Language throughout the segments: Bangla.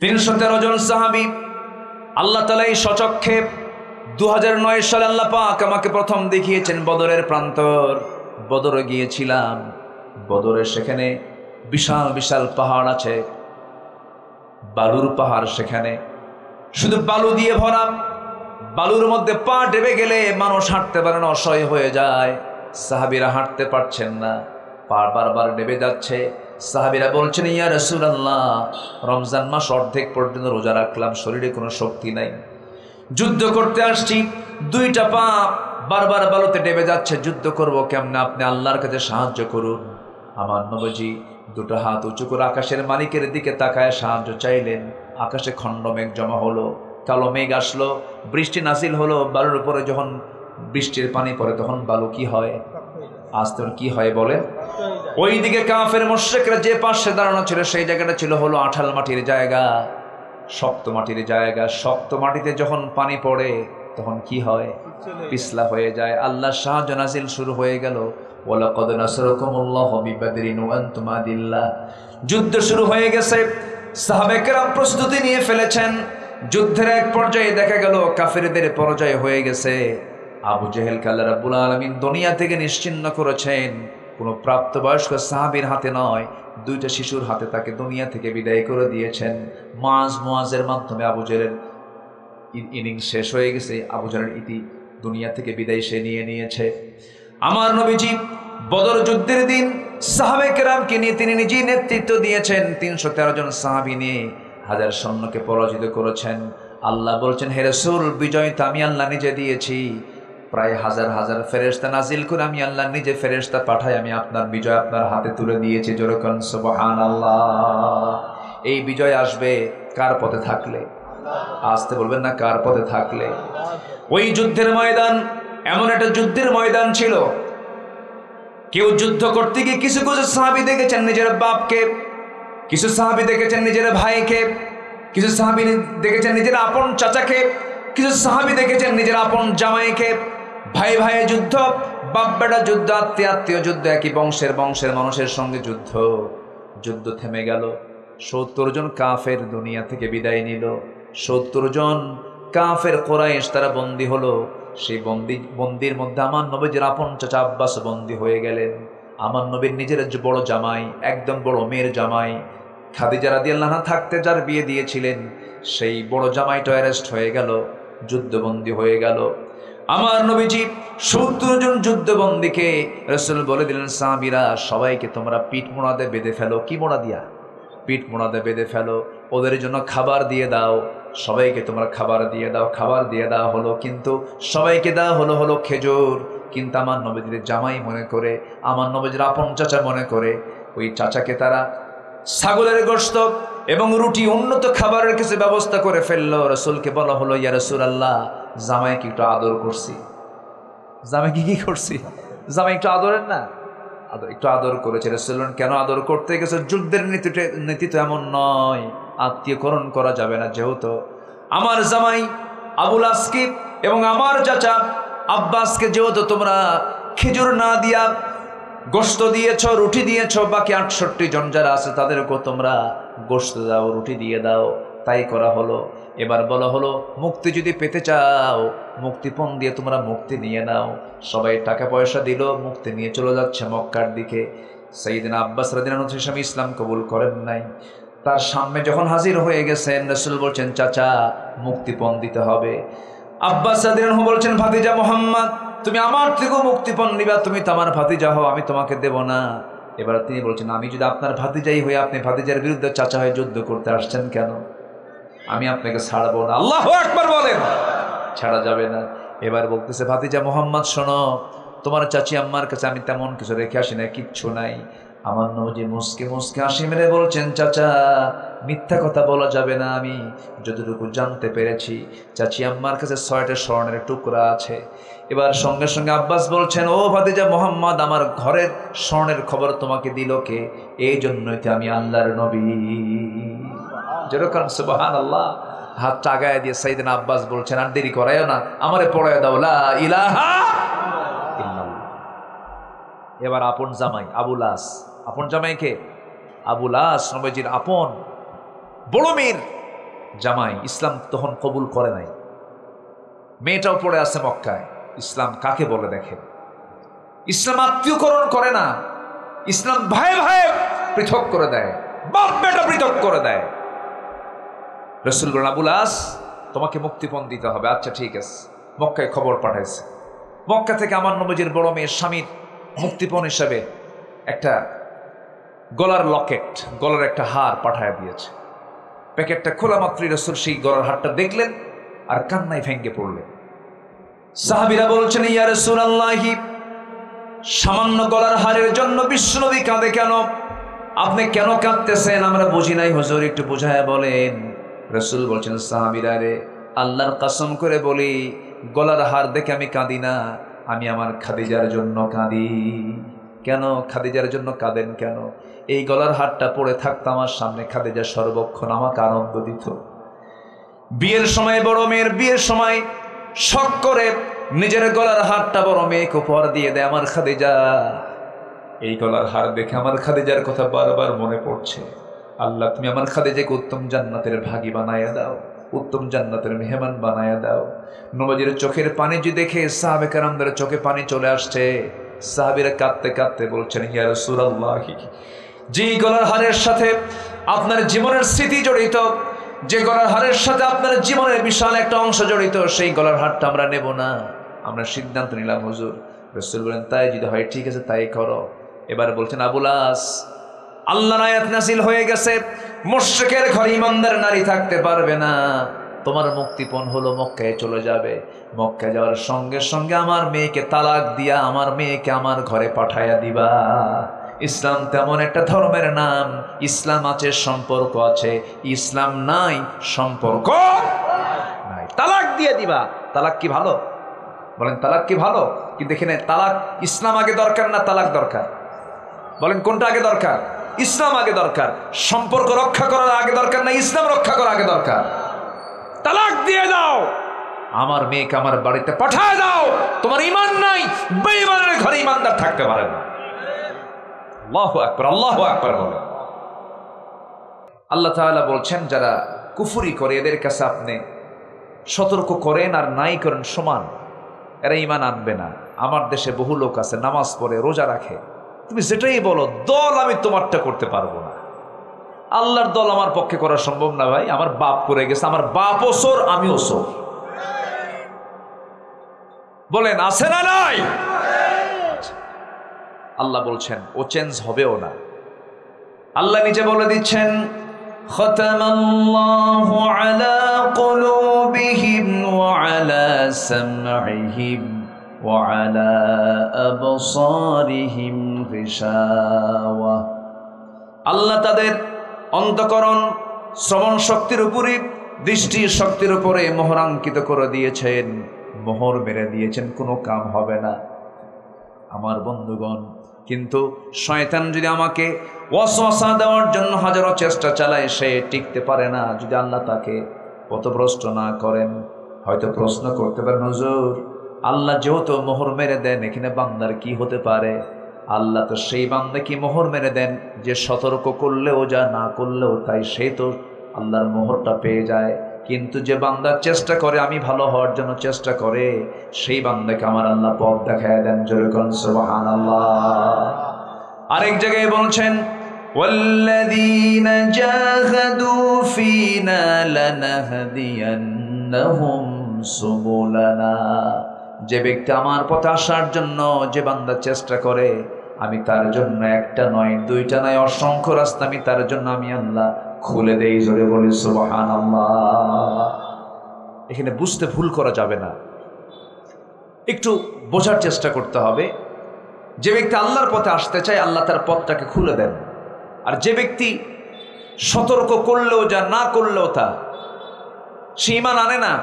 313 জন সাহাবী। আল্লাহ তাআলা এই সচক্ষে 2009 সালে আল্লাহ পাক আমাকে প্রথম দেখিয়েছেন বদরের প্রান্তর। বদরে গিয়েছিলাম। বদরে সেখানে বিশাল বিশাল পাহাড় আছে, বালুর পাহাড়, সেখানে শুধু বালু দিয়ে ভরা। বালুর মধ্যে পা ডেবে গেলে মানুষ হাঁটতে পারে না, অসহায় হয়ে যায়। সাহাবীরা হাঁটতে পারছেন না, পা বারবার ডেবে যাচ্ছে। সাহাবীরা বলছেন, ইয়া রাসূলুল্লাহ, রমজান মাস অর্ধেক পর্যন্ত রোজা রাখলাম, শরীরে কোনো শক্তি নাই, যুদ্ধ করতে আসছি, দুইটা পা বারবার বালুতে ডেবে যাচ্ছে, যুদ্ধ করব কেমনে? আপনি আল্লাহর কাছে সাহায্য করুন। আমার নবীজি দুটো হাত উঁচু করে আকাশের মালিকের দিকে তাকায় সাহায্য চাইলেন। আকাশে খণ্ড মেঘ জমা হলো, কালো মেঘ আসলো, বৃষ্টি নাজিল হলো। বালুর উপরে যখন বৃষ্টির পানি পড়ে তখন বালু কি হয়? আস্তে কি হয় বলেন? ওইদিকে কাফের মুশরিকরা যে পাশে দাঁড়ানো ছিল সেই জায়গাটা ছিল হলো আঠাল মাটির জায়গা, শক্ত মাটির জায়গা। শক্ত মাটিতে যখন পানি পড়ে তখন কি হয়? পিছলা হয়ে যায়। আল্লাহর সাহায্য নাজিল শুরু হয়ে গেল। ওয়ালাকাদ নাসরাকুমুল্লাহু বিবাদরিন ওয়া আনতুম আদিল্লাহ। যুদ্ধ শুরু হয়ে গেছে। সাহাবায়ে কেরাম প্রস্তুতি নিয়ে ফেলেছেন। যুদ্ধের এক পর্যায়ে দেখা গেল কাফেরদের পরাজয় হয়ে গেছে। আবু জেহেলকে আল্লাহ রাব্বুল আলামিন দুনিয়া থেকে নিশ্চিহ্ন করেছেন। কোনো প্রাপ্তবয়স্ক সাহাবীর হাতে নয়, দুইটা শিশুর হাতে তাকে দুনিয়া থেকে বিদায় করে দিয়েছেন। মুআজের মাধ্যমে আবু জেহেলের ইনিংস শেষ হয়ে গেছে। আবু জেহেলের ইতি দুনিয়া থেকে বিদায় সে নিয়ে নিয়েছে। আমার নবীজি বদর যুদ্ধের দিন সাহাবায়ে কেরামকে নিয়ে তিনি নিজেই নেতৃত্ব দিয়েছেন। 313 জন সাহাবী নিয়ে 1000 সৈন্যকে পরাজিত করেছেন। আল্লাহ বলছেন, হে রাসূল, বিজয় তো আমি আল্লাহ নিজে দিয়েছি। প্রায় হাজার হাজার ফেরেশতা নাজিল করে আমি আল্লাহ নিজে ফেরেশতা পাঠাই আমি আপনার বিজয় আপনার হাতে তুলে দিয়েছি। জোরে বলেন সুবহানাল্লাহ। এই বিজয় আসবে কার পথে থাকলে? আসতে বলবেন না, কার পথে থাকলে? ওই যুদ্ধের ময়দান এমন একটা যুদ্ধের ময়দান ছিল, কেউ যুদ্ধ করতে গিয়ে কিছু কিছু সাহাবী দেখেছেন নিজের বাপকে, কিছু সাহাবী দেখেছেন নিজের ভাইকে, কিছু সাহাবী দেখেছেন নিজের আপন চাচাকে, কিছু সাহাবী দেখেছেন নিজের আপন জামাইকে। ভাই ভাই যুদ্ধ, বাপ বেটা যুদ্ধ, আত্মীয় আত্মীয় যুদ্ধ, একই বংশের মানুষের সঙ্গে যুদ্ধ। যুদ্ধ থেমে গেল। 70 জন কাফের দুনিয়া থেকে বিদায় নিল। 70 জন কাফের কুরাইশ তারা বন্দী হলো। সেই বন্দির মধ্যে আমার নবীর আপন চাচা আব্বাস বন্দী হয়ে গেলেন। আমার নবীর নিজের বড় জামাই, একদম বড় মেয়ের জামাই খাদিজা রাদিয়াল্লাহু আনহা থাকতে যার বিয়ে দিয়েছিলেন, সেই বড় জামাইটা অ্যারেস্ট হয়ে গেল, যুদ্ধবন্দী হয়ে গেল। আমার নবীজি 70 জন যুদ্ধবন্দীকে রাসূল বলে দিলেন, সাহাবীরা সবাইকে তোমরা পিঠ মোড়াতে বেঁধে ফেলো। কি মোড়া দিয়া? পিঠ মোড়াতে বেঁধে ফেলো। ওদের জন্য খাবার দিয়ে দাও। সবাইকে তোমরা খাবার দিয়ে দাও। খাবার দিয়ে দেওয়া হলো, কিন্তু সবাইকে দেওয়া হলো খেজুর। কিন্তু আমার নবীজির জামাই মনে করে, আমার নবীজির আপন চাচা মনে করে, ওই চাচাকে তারা ছাগলের গোশত এবং রুটি, উন্নত খাবারের কিছু ব্যবস্থা করে ফেললো। রাসূলকে বলা হলো, ইয়া রাসূলুল্লাহ, জামাইকে একটু আদর করছি। জামাইকে কি করছি? জামাই একটু আদরের না, একটু আদর করেছে। রাসূল কেন আদর করতে গেছে? যুদ্ধের নীতি তো এমন নয়, আত্মীয়করণ করা যাবে না। যেহেতু আমার জামাই আবুল আসকিব এবং আমার চাচা আব্বাসকে যেহেতু তোমরা খেজুর না দিয়া গোশত দিয়েছ, রুটি দিয়েছ, বাকি 68 জন যারা আছে তাদেরকেও তোমরা গোশত দাও, রুটি দিয়ে দাও। তাই করা হলো। এবার বলা হলো, মুক্তি যদি পেতে চাও, মুক্তিপণ দিয়ে তোমরা মুক্তি নিয়ে নাও। সবাই টাকা পয়সা দিল, মুক্তি নিয়ে চলে যাচ্ছে মক্কার দিকে। সাইয়েদনা আব্বাস রাদিয়াল্লাহু আনহু স্বামী ইসলাম কবুল করেন নাই। তার সামনে যখন হাজির হয়ে গেছেন, রাসূল বলছেন, চাচা মুক্তিপণ দিতে হবে। আব্বাস রাদিয়াল্লাহু আনহু বলছেন, ভাতিজা মুহাম্মদ, তুমি আমার থেকেও মুক্তিপণ নিবা, তুমি তো আমার ভাতিজা হও, আমি তোমাকে দেব না। এবার তিনি বলছেন, আমি যদি আপনার ভাতিজাই হই, আপনি ভাতিজার বিরুদ্ধে চাচা হয়ে যুদ্ধ করতে আসছেন কেন? আমি আপনাকে ছাড়বো না। আল্লাহু আকবার বলেন। ছাড়া যাবে না। এবার বলতেছে, ভাতিজা মুহাম্মদ শোনো, তোমার চাচি আম্মার কাছে আমি তেমন কিছু রেখে আসি না, কিচ্ছু নাই। আমার নবী মুসকে মুসকে হাসি মেরে বলছেন, চাচা মিথ্যা কথা বলা যাবে না, আমি যতটুকু জানতে পেরেছি চাচি আম্মার কাছে 6টা স্বর্ণের টুকরা আছে। এবার সঙ্গে সঙ্গে আব্বাস বলছেন, ও ভাতিজা মুহাম্মদ, আমার ঘরের স্বর্ণের খবর তোমাকে দিল কে? এই জন্যই তো আমি আল্লাহর নবী। যেরকম সুবহানাল্লাহ। হাত টাগায় দিয়ে সাইয়েদনা আব্বাস বলছেন, আর দেরি করায়ও না, আমারে পড়ায় দাও লা ইলাহা ইল্লাল্লাহ। এবার আপন জামাই আবুল আস, আপন জামাই কে? আবুল আস নবীজির আপন বড় মীর জামাই, ইসলাম তখন কবুল করে নাই। মেয়েটাও পড়ে আছে মক্কায়। ইসলাম কাকে বলে দেখেন। ইসলাম আত্মীয়করণ করে না, ইসলাম ভাই ভাই পৃথক করে দেয়, বাপ বেটা পৃথক করে দেয়। রাসূল বলেন, আবুল আস তোমাকে মুক্তিপণ দিতে হবে। আচ্ছা ঠিক আছে। মক্কায় খবর পাঠাইছে। মক্কা থেকে আমার নবীজির বড় মেয়ের স্বামীর মুক্তিপণ হিসাবে একটা গলার লকেট, গলার একটা হার পাঠায় দিয়েছে। প্যাকেটটা খোলা মাত্রই রাসূল সেই গলার হারটা দেখলেন আর কান্নায় ভেঙ্গে পড়লেন। সাহাবীরা বলছেন, ইয়া রাসূলুল্লাহ, সামান্য গলার হারের জন্য বিশ্বনবী কাঁদে কেন? আপনি কেন কাঁদতেছেন? আমরা বুঝি নাই হুজুর, একটু বুঝায় বলেন। রাসূল বলছেন, সাহাবীরা রে, আল্লাহর কসম করে বলি, গলার হার দেখে আমি কাঁদি না, আমি আমার খাদিজার জন্য কাঁদি। কেন খাদিজার জন্য কাঁদেন কেন? এই গলার হারটা পড়ে থাকতো আমার সামনে, খাদিজা সর্বক্ষণ আমাকে আনন্দ দিত। বিয়ের সময় বড় মেয়ের বিয়ের সময় শখ করে নিজের গলার হারটা বড় মেয়েকে উপহার দিয়ে দেয় আমার খাদিজা। এই গলার হার দেখে আমার খাদিজার কথা বারবার মনে পড়ছে। আল্লাহ তুমি আমার খাদিজাকে উত্তম জান্নাতের ভাগী বানায়া দাও, উত্তম জান্নাতের মেহমান বানায়া দাও। নবীর চোখের পানি যে দেখে সাহাবে কেরামদের চোখে পানি চলে আসছে। সাহাবীরা কাঁদতে কাঁদতে বলছেন, ইয়া রাসূলুল্লাহ, যে গলার হারের সাথে আপনার জীবনের স্মৃতি জড়িত, যে গলার হারের সাথে আপনার জীবনের বিশাল একটা অংশ জড়িত, সেই গলার হারটা আমরা নেব না, আমরা সিদ্ধান্ত নিলাম হুজুর। রাসূল বলেন, তাই যদি হয় ঠিক আছে, তাই করো। এবার বলছেন, আবুল আস, আল্লাহর আয়াত নাযিল হয়ে গেছে, মুশরিকের ঘরে ঈমানদার নারী থাকতে পারবে না। তোমার মুক্তিপণ হলো মক্কায় চলে যাবে। মক্কায় যাওয়ার সঙ্গে সঙ্গে আমার মেয়েকে তালাক দিয়া আমার মেয়েকে আমার ঘরে পাঠাইয়া দিবা। ইসলাম তেমন একটা ধর্মের নাম, ইসলাম আছে সম্পর্ক আছে, ইসলাম নাই সম্পর্ক নাই। তালাক দিয়ে দিবা। তালাক কি ভালো? বলেন তালাক কি ভালো? কিন্তু এখানে তালাক, ইসলাম আগে দরকার না তালাক দরকার? বলেন কোনটা আগে দরকার? ইসলাম আগে দরকার। সম্পর্ক রক্ষা করার আগে দরকার না ইসলাম রক্ষা করা আগে দরকার? তালাক দিয়ে দাও, আমার মেয়েকে আমার বাড়িতে পাঠায় দাও। তোমার ঈমান নাই, বেঈমানের ঘরে ঈমানদার থাকতে পারে না। আল্লাহু আকবার, আল্লাহু আকবার বলে। আল্লাহ তাআলা বলছেন, যারা কুফরি করে এদের কাছে আপনি সতর্ক করেন আর নাই করেন সমান, এরা ঈমান আনবে না। আমার দেশে বহু লোক আছে নামাজ পড়ে রোজা রাখে, তুমি যেটাই বলো দল আমি তোমারটা করতে পারবো না। আল্লাহর দল আমার পক্ষে করা সম্ভব না ভাই। আমার বাপ করে গেছে, আমার বাপ ওসর, আমি ওসর। বলেন আছে না নাই? আল্লাহ বলছেন ও চেঞ্জ হবেও না। আল্লাহ নিজে বলে দিচ্ছেন, খতামাল্লাহু আলা কুলুবিহিম ওয়া আলা সামঈহিম ওয়া আলা আবসারিহিম গিশাওয়া। আল্লাহ তাদের অন্তঃকরণ শ্রবণ শক্তির উপরে, দৃষ্টি শক্তির উপরে মোহরাঙ্কিত করে দিয়েছেন, মোহর মেরে দিয়েছেন, কোনো কাম হবে না। আমার বন্ধুগণ, কিন্তু শয়তান যদি আমাকে ওয়াসওয়াসা দেওয়ার জন্য হাজারো চেষ্টা চালায়, সে টিকতে পারে না যদি আল্লাহ তাকে পথভ্রষ্ট না করেন। হয়তো প্রশ্ন করতে পারেন, হুজুর আল্লাহ যেহেতু মোহর মেরে দেন, এখানে বান্দার কি হতে পারে? আল্লাহ তো সেই বান্দাকে মোহর মেরে দেন যে সতর্ক করলেও যা, না করলেও তাই, সে তো আল্লাহর মোহরটা পেয়ে যায়। কিন্তু যে বান্দা চেষ্টা করে, আমি ভালো হওয়ার জন্য চেষ্টা করে, সেই বান্দাকে আমার আল্লাহ পথ দেখায় দেন। জোরে কোন সুবহানাল্লাহ। আরেক জায়গায় বলছেন, ওয়াল্লাযীনা জাহাদু ফীনা লানাহদিয়ান্নাহুম সুবুলানা। যে ব্যক্তি আমার পথে আসার জন্য, যে বান্দা চেষ্টা করে, আমি তার জন্য একটা নয়, দুইটা নয়, অসংখ্য রাস্তা আমি তার জন্য আমি আল্লাহ খুলে দেই। জোরে বলি সুবহানাল্লাহ। এখানে বুঝতে ভুল করা যাবে না, একটু বোঝার চেষ্টা করতে হবে। যে ব্যক্তি আল্লাহর পথে আসতে চায়, আল্লাহ তার পথটাকে খুলে দেন। আর যে ব্যক্তি সতর্ক করলেও যা, না করলেও তা, সে ঈমান আনে না,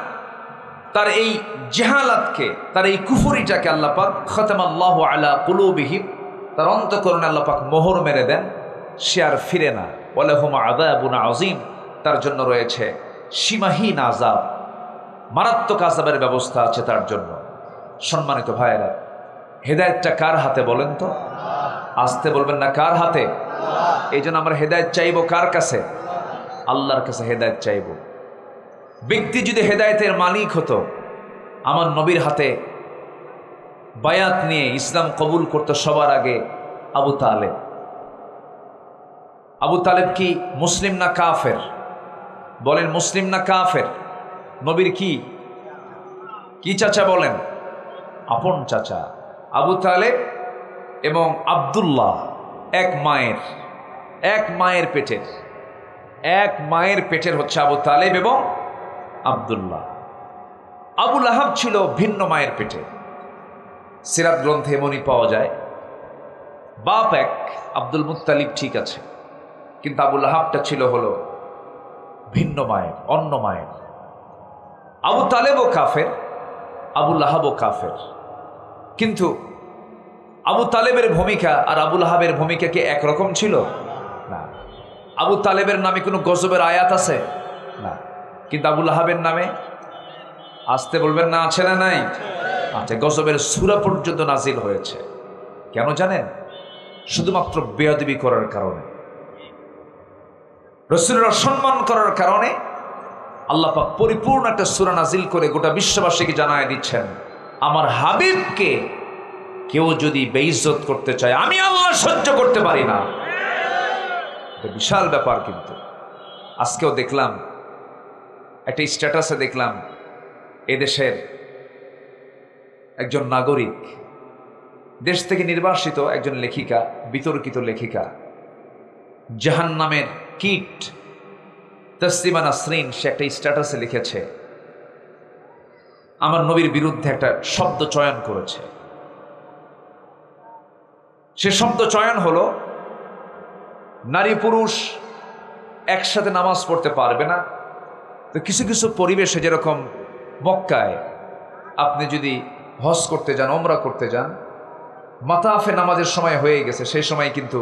তার এই জাহালাতকে, তার এই কুফরিটাকে আল্লাহ পাক খতামাল্লাহু আলা কুলুবিহিম, তার অন্তঃকরণে আল্লাহ পাক মোহর মেরে দেন, সে আর ফিরে না। ওয়ালাহুম আযাবুন আযীম, তার জন্য রয়েছে সীমাহীন আযাব, মারাত্মক আযাবের ব্যবস্থা আছে তার জন্য। সম্মানিত ভাইয়েরা, হেদায়েতটা কার হাতে বলেন তো? আসতে বলবেন না, কার হাতে? এই জন্য আমরা হেদায়েত চাইবো কার কাছে? আল্লাহর কাছে হেদায়েত চাইবো। ব্যক্তি যদি হেদায়েতের মালিক হতো, আমার নবীর হাতে বায়াত নিয়ে ইসলাম কবুল করতে সবার আগে আবু তালেব। আবু তালেব কি মুসলিম না কাফের? বলেন, মুসলিম না কাফের? নবীর কি কি চাচা? বলেন, আপন চাচা। আবু তালেব এবং আব্দুল্লাহ এক মায়ের পেটের হচ্ছে আবু তালেব এবং আব্দুল্লাহ। আবু লাহাব ছিল ভিন্ন মায়ের পেটে। সিরাত গ্রন্থে এমনই পাওয়া যায়, বাপ এক, আব্দুল মুত্তালিব ঠিক আছে, কিন্তু আবু লাহাবটা ছিল হলো ভিন্ন মায়ের, অন্য মায়ের। আবু তালেবও কাফের, আবু লাহাবও কাফের। কিন্তু আবু তালেবের ভূমিকা আর আবু লাহাবের ভূমিকা কি একরকম ছিল? না। আবু তালেবের নামে কোনো গজবের আয়াত আছে? না। কিন্তু আবু লাহাবের নামে, আসতে বলবেন না, আছে না নাই? আচ্ছা, গজবের সূরা পর্যন্ত নাজিল হয়েছে। কেন জানেন? শুধুমাত্র বেয়াদবি করার কারণে, রাসূলের অসম্মান করার কারণে আল্লাহ পাক পরিপূর্ণ একটা সূরা নাজিল করে গোটা বিশ্ববাসীকে জানায় দিচ্ছেন, আমার হাবিবকে কেউ যদি বেইজ্জত করতে চায় আমি আল্লাহ সহ্য করতে পারি না। এটা বিশাল ব্যাপার। কিন্তু আজকেও দেখলাম একটা স্ট্যাটাসে, দেখলাম এদেশের একজন নাগরিক, দেশ থেকে নির্বাসিত একজন লেখিকা, বিতর্কিত লেখিকা, জাহান্নামের কীট তসলিমা নাসরিন, সে একটা স্ট্যাটাসে লিখেছে, আমার নবীর বিরুদ্ধে একটা শব্দ চয়ন করেছে। সে শব্দ চয়ন হলো, নারী পুরুষ একসাথে নামাজ পড়তে পারবে না। তো কিছু কিছু পরিবেশে, যেরকম মক্কায় আপনি যদি হজ করতে যান, ওমরা করতে যান, মাতাফে নামাজের সময় হয়ে গেছে, সেই সময় কিন্তু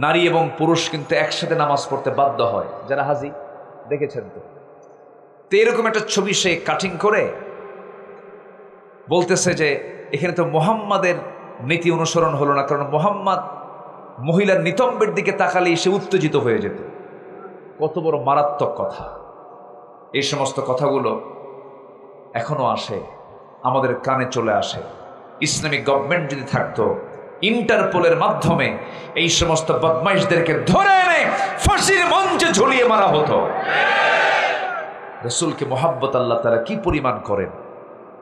নারী এবং পুরুষ কিন্তু একসাথে নামাজ পড়তে বাধ্য হয়। যারা হাজি দেখেছেন তো এরকম একটা ছবি সে কাটিং করে বলতেছে যে এখানে তো মুহাম্মাদের নীতি অনুসরণ হলো না, কারণ মুহাম্মদ মহিলার নিতম্বের দিকে তাকালেই সে উত্তেজিত হয়ে যেত। কত বড় মারাত্মক কথা! এই সমস্ত কথাগুলো এখনো আসে, আমাদের কানে চলে আসে। ইসলামিক গভর্নমেন্ট যদি থাকতো, ইন্টারপোলের মাধ্যমে এই সমস্ত বদমাইশদেরকে ধরে এনে ফাঁসির মঞ্চে ঝুলিয়ে মারা হতো। রাসূলকে মহাব্বত আল্লাহ তাআলা কি পরিমাণ করেন,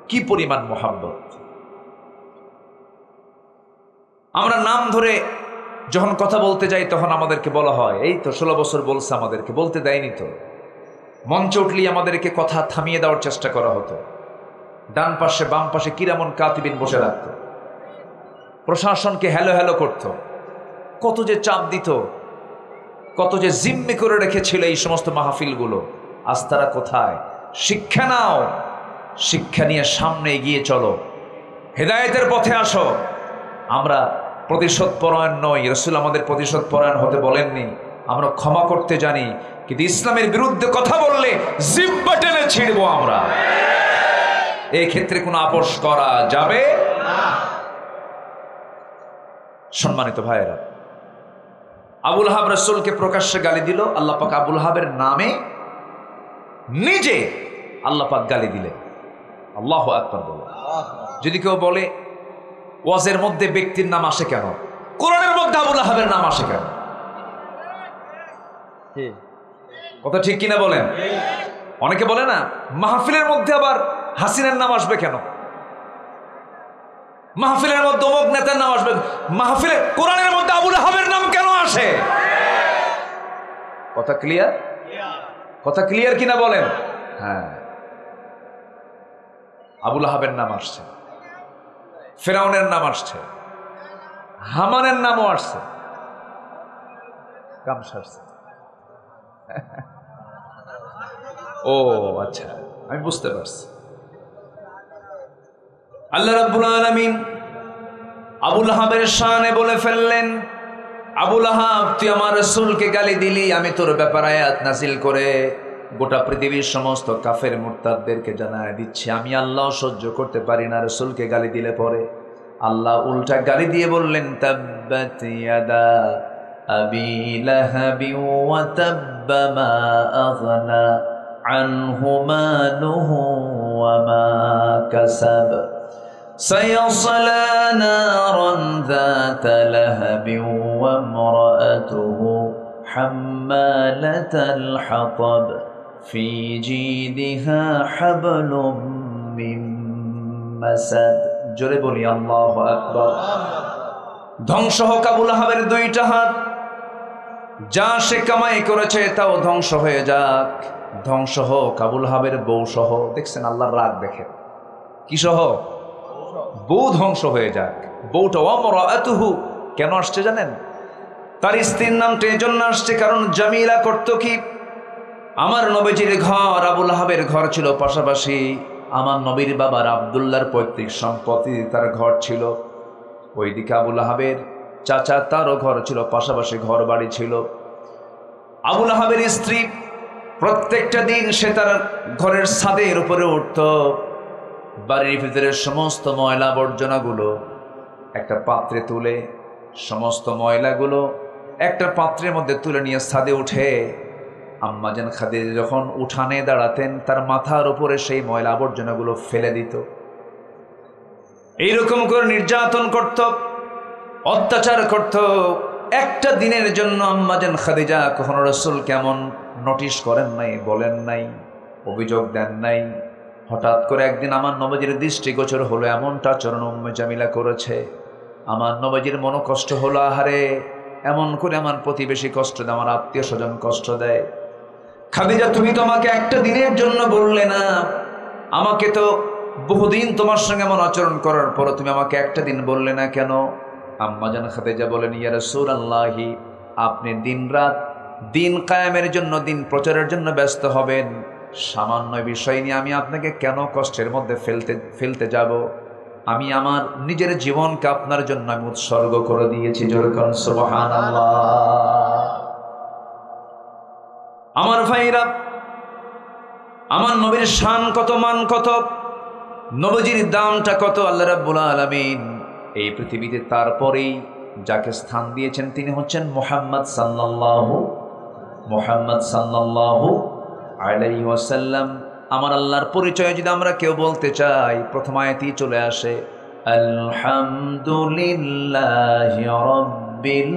কি পরিমাণ মহাব্বত! আমরা নাম ধরে যখন কথা বলতে যাই, তখন আমাদেরকে বলা হয়, এই তো 16 বছর বলছে, আমাদেরকে বলতে দেয়নি তো। মঞ্চে উঠলেই আমাদেরকে কথা থামিয়ে দেওয়ার চেষ্টা করা হতো। ডান পাশে বাম পাশে কিরামন কাতিবিন বসে রাখত, প্রশাসনকে হ্যালো হ্যালো করত, কত যে চাপ দিত, কত যে জিম্মি করে রেখেছিল এই সমস্ত মাহফিলগুলো। আজ তারা কোথায়? শিক্ষা নাও, শিক্ষা নিয়ে সামনে এগিয়ে চলো, হেদায়েতের পথে আসো। আমরা প্রতিশোধ পরায়ণ নই, রাসূল আমাদের প্রতিশোধ পরায়ণ হতে বলেননি। আমরা ক্ষমা করতে জানি, কিন্তু ইসলামের বিরুদ্ধে কথা বললে জিহ্বা টেনে ছিঁড়বো আমরা। এই ক্ষেত্রে কোনো আপোষ করা যাবে না। সম্মানিত ভাইয়েরা, আবু লাহাব রাসূলকে প্রকাশ্যে গালি দিল। আল্লাহ পাক আবু লাহাবের নামে নিজে আল্লাহ পাক গালি দিলেন। আল্লাহু আকবার বলে। যদি কেউ বলে ওয়াজের মধ্যে ব্যক্তির নাম আসে কেন, কোরআনের মধ্যে আবু লাহাবের নাম আসে কেন? কথা ঠিক কিনা বলেন? অনেকে বলে না, মাহফিলের মধ্যে আবার হাসিনার নাম আসবে কেন, মাহফিলের মধ্যে অমুক নেতার নাম আসবে, মাহফিলের কোরআনের মধ্যে আবু লাহাবের নাম কেন আসে? কথা ক্লিয়ার? কথা ক্লিয়ার কিনা বলেন? হ্যাঁ, আবু লাহাবের নাম আসছে, ফেরাউনের নাম আসছে, হামানের নামও আসছে। কাম সারছে। ও আচ্ছা, আমি বুঝতে পারছি। আল্লাহ রাব্বুল আলামিন আবু লাহাবের শানে বলে ফেললেন, আবু লাহাব, তুই আমার রাসূলকে গালি দিলি, আমি তোর ব্যাপারে আয়াত নাযিল করে গোটা পৃথিবীর সমস্ত কাফের মুরতাদদেরকে জানায় দিচ্ছি, আমি আল্লাহ সহ্য করতে পারি না রাসূলকে গালি দিলে পরে। আল্লাহ উল্টা গালি দিয়ে বললেন, তাব্বাত ইয়াদা আবি লাহাবি ওয়া তাব্বা মা আগনা আনহু মালুহু ওয়া মা কাসাব সায়াসলা নারান যাতা লাহাবিন ওয়া ইমরাআতুহু হাম্মালাতাল হাতাব ফি জিদিহা হাবলুম মিন মাসাদ। জোরে বলি আল্লাহু আকবার। ধ্বংস হোক আবু লাহাবের দুইটা হাত, যা সে কামাই করেছে তাও ধ্বংস হয়ে যাক। ধ্বংস হোক আবু লাহাবের বউ সহ। দেখছেন আল্লাহর রাগ দেখেন, কি সহ? বউ ধ্বংস হয়ে যাক। বউটা ওয়ামরাআতুহু কেন আসছে জানেন? তার স্ত্রীর নামটা এই জন্য আসছে কারণ জামিলা করত কি, আমার নবীজির ঘর আবু লাহাবের ঘর ছিল পাশাপাশি, আমার নবীর বাবার আব্দুল্লাহর পৈতৃক সম্পত্তি তার ঘর ছিল ওইদিকে, আবু লাহাবের চাচা তারও ঘর ছিল পাশাপাশি, ঘর বাড়ি ছিল। আবু লাহাবের স্ত্রী প্রত্যেকটা দিন সে তার ঘরের ছাদের উপরে উঠত, বাড়ির ভিতরে সমস্ত ময়লা আবর্জনাগুলো একটা পাত্রে তুলে, সমস্ত ময়লাগুলো একটা পাত্রের মধ্যে তুলে নিয়ে ছাদে উঠে আম্মাজান খাদিজা যখন উঠানে দাঁড়াতেন তার মাথার উপরে সেই ময়লা আবর্জনাগুলো ফেলে দিত। এইরকম করে নির্যাতন করত, অত্যাচার করত। একটা দিনের জন্য আম্মাজান খাদিজা কখনো রাসূল কেমন নোটিশ করেন নাই, বলেন নাই, অভিযোগ দেন নাই। হঠাৎ করে একদিন আমার নবীজির দৃষ্টিগোচর হলো এমনটা আচরণ উম্মে জামিলা করেছে। আমার নবীজির মনো কষ্ট হলো, আহারে এমন করে আমার প্রতিবেশী কষ্ট দেয়, আমার আত্মীয় স্বজন কষ্ট দেয়। খাদিজা তুমি তো আমাকে একটা দিনের জন্য বললে না, আমাকে তো বহুদিন তোমার সঙ্গে এমন আচরণ করার পর তুমি আমাকে একটা দিন বললে না কেন? আম্মাজান খাদিজা বলেন, ইয়া রাসূলুল্লাহি, আপনি দিনরাত দিন কায়েমের জন্য, দিন প্রচারের জন্য ব্যস্ত হবেন, সামান্য বিষয় নিয়ে আমি আপনাকে কেন কষ্টের মধ্যে ফেলতে যাব? আমি আমার নিজের জীবনকে আপনার জন্য আমি উৎসর্গ করে দিয়েছি। যেরকম সুবহানাল্লাহ। আমার ভাইরা, আমার নবীর শান কত, মান কত, নবীজির দামটা কত আল্লাহ রাব্বুল আলামিন এই পৃথিবীতে তারপরেই যাকে স্থান দিয়েছেন তিনি হচ্ছেন মুহাম্মদ সাল্লাল্লাহু আলাইহি ওয়াসাল্লাম। আমার আল্লাহর পরিচয় যদি আমরা কেউ বলতে চাই, প্রথম আয়াতেই চলে আসে আলহামদুলিল্লাহি রাব্বিল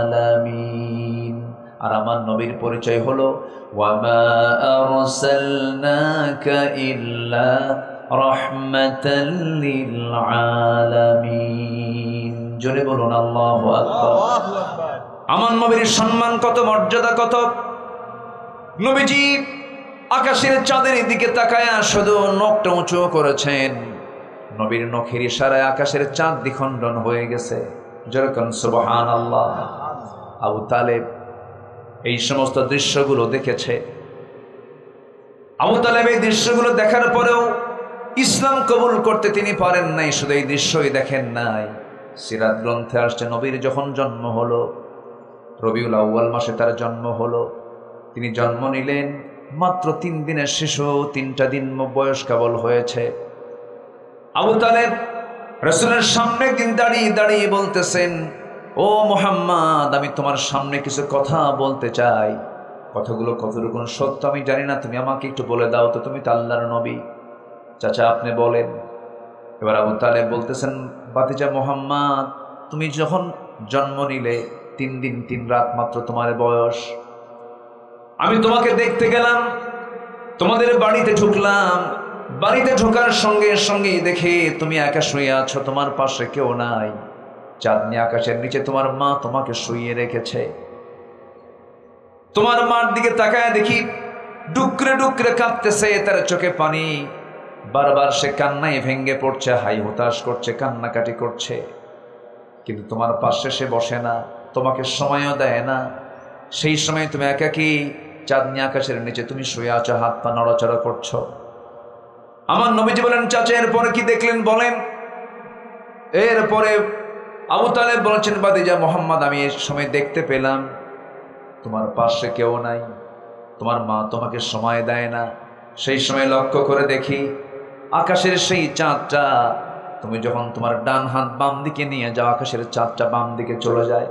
আলামিন। আর আমার নবীর পরিচয় হলো ওয়ামা আরসালনাকা ইল্লা রাহমাতাল লিল আলামিন। জোরে বলুন আল্লাহু আকবার। আমার নবীর সম্মান কত, মর্যাদা কত। নবীজি আকাশের চাঁদের দিকে তাকায়া শুধু নখটা উঁচু করেছেন, নবীর নখের ইশারায় আকাশের চাঁদ দ্বিখণ্ডন হয়ে গেছে। যেরকম সুবহানাল্লাহ। আবু তালেব এই সমস্ত দৃশ্যগুলো দেখেছে। আবু তালেব এই দৃশ্যগুলো দেখার পরেও ইসলাম কবুল করতে তিনি পারেন নাই। শুধু এই দৃশ্যই দেখেন নাই, সিরাত গ্রন্থে আসছে নবীর যখন জন্ম হলো, রবিউল আউয়াল মাসে তার জন্ম হলো, তিনি জন্ম নিলেন মাত্র 3 দিনের শিশু, 3টা দিন বয়স কেবল হয়েছে। আবু তালেব রাসূলের সামনে একদিন দাঁড়িয়ে দাঁড়িয়ে বলতেছেন, ও মুহাম্মদ, আমি তোমার সামনে কিছু কথা বলতে চাই, কথাগুলো কতটুকু সত্য আমি জানি না, তুমি আমাকে একটু বলে দাও তো, তুমি তো আল্লাহর নবী। চাচা আপনি বলেন। এবার আবু তালেব বলতেছেন, ভাতিজা মুহাম্মদ, তুমি যখন জন্ম নিলে 3 দিন 3 রাত মাত্র তোমার বয়স, আমি তোমাকে দেখতে গেলাম, তোমাদের বাড়িতে ঢুকলাম, বাড়িতে ঢোকার সঙ্গে সঙ্গে দেখে তুমি একা শুয়ে আছো, তোমার পাশে কেউ নাই, চাঁদনি আকাশের নিচে তোমার মা তোমাকে শুইয়ে রেখেছে। তোমার মার দিকে তাকায় দেখি ডুকরে ডুকরে কাঁদতেছে, তার চোখে পানি, বারবার সে কান্নায় ভেঙ্গে পড়ছে, হাই হতাশ করছে, কান্নাকাটি করছে। কিন্তু তোমার পাশে সে বসে না, তোমাকে সময়ও দেয় না। সেই সময় তুমি একাকী চাঁদনি আকাশের নিচে তুমি শুয়ে আছো, হাত পা নড়াচড়া করছো। আমার নবীজি বলেন, চাচা এরপরে কি দেখলেন বলেন? এরপরে আবু তালেব বলেছেন, ভাতিজা মুহাম্মদ, আমি এই সময় দেখতে পেলাম তোমার পাশে কেউ নাই, তোমার মা তোমাকে সময় দেয় না। সেই সময় লক্ষ্য করে দেখি আকাশের সেই চাঁদটা, তুমি যখন তোমার ডান হাত বাম দিকে নিয়ে যাও, আকাশের চাঁদটা বাম দিকে চলে যায়।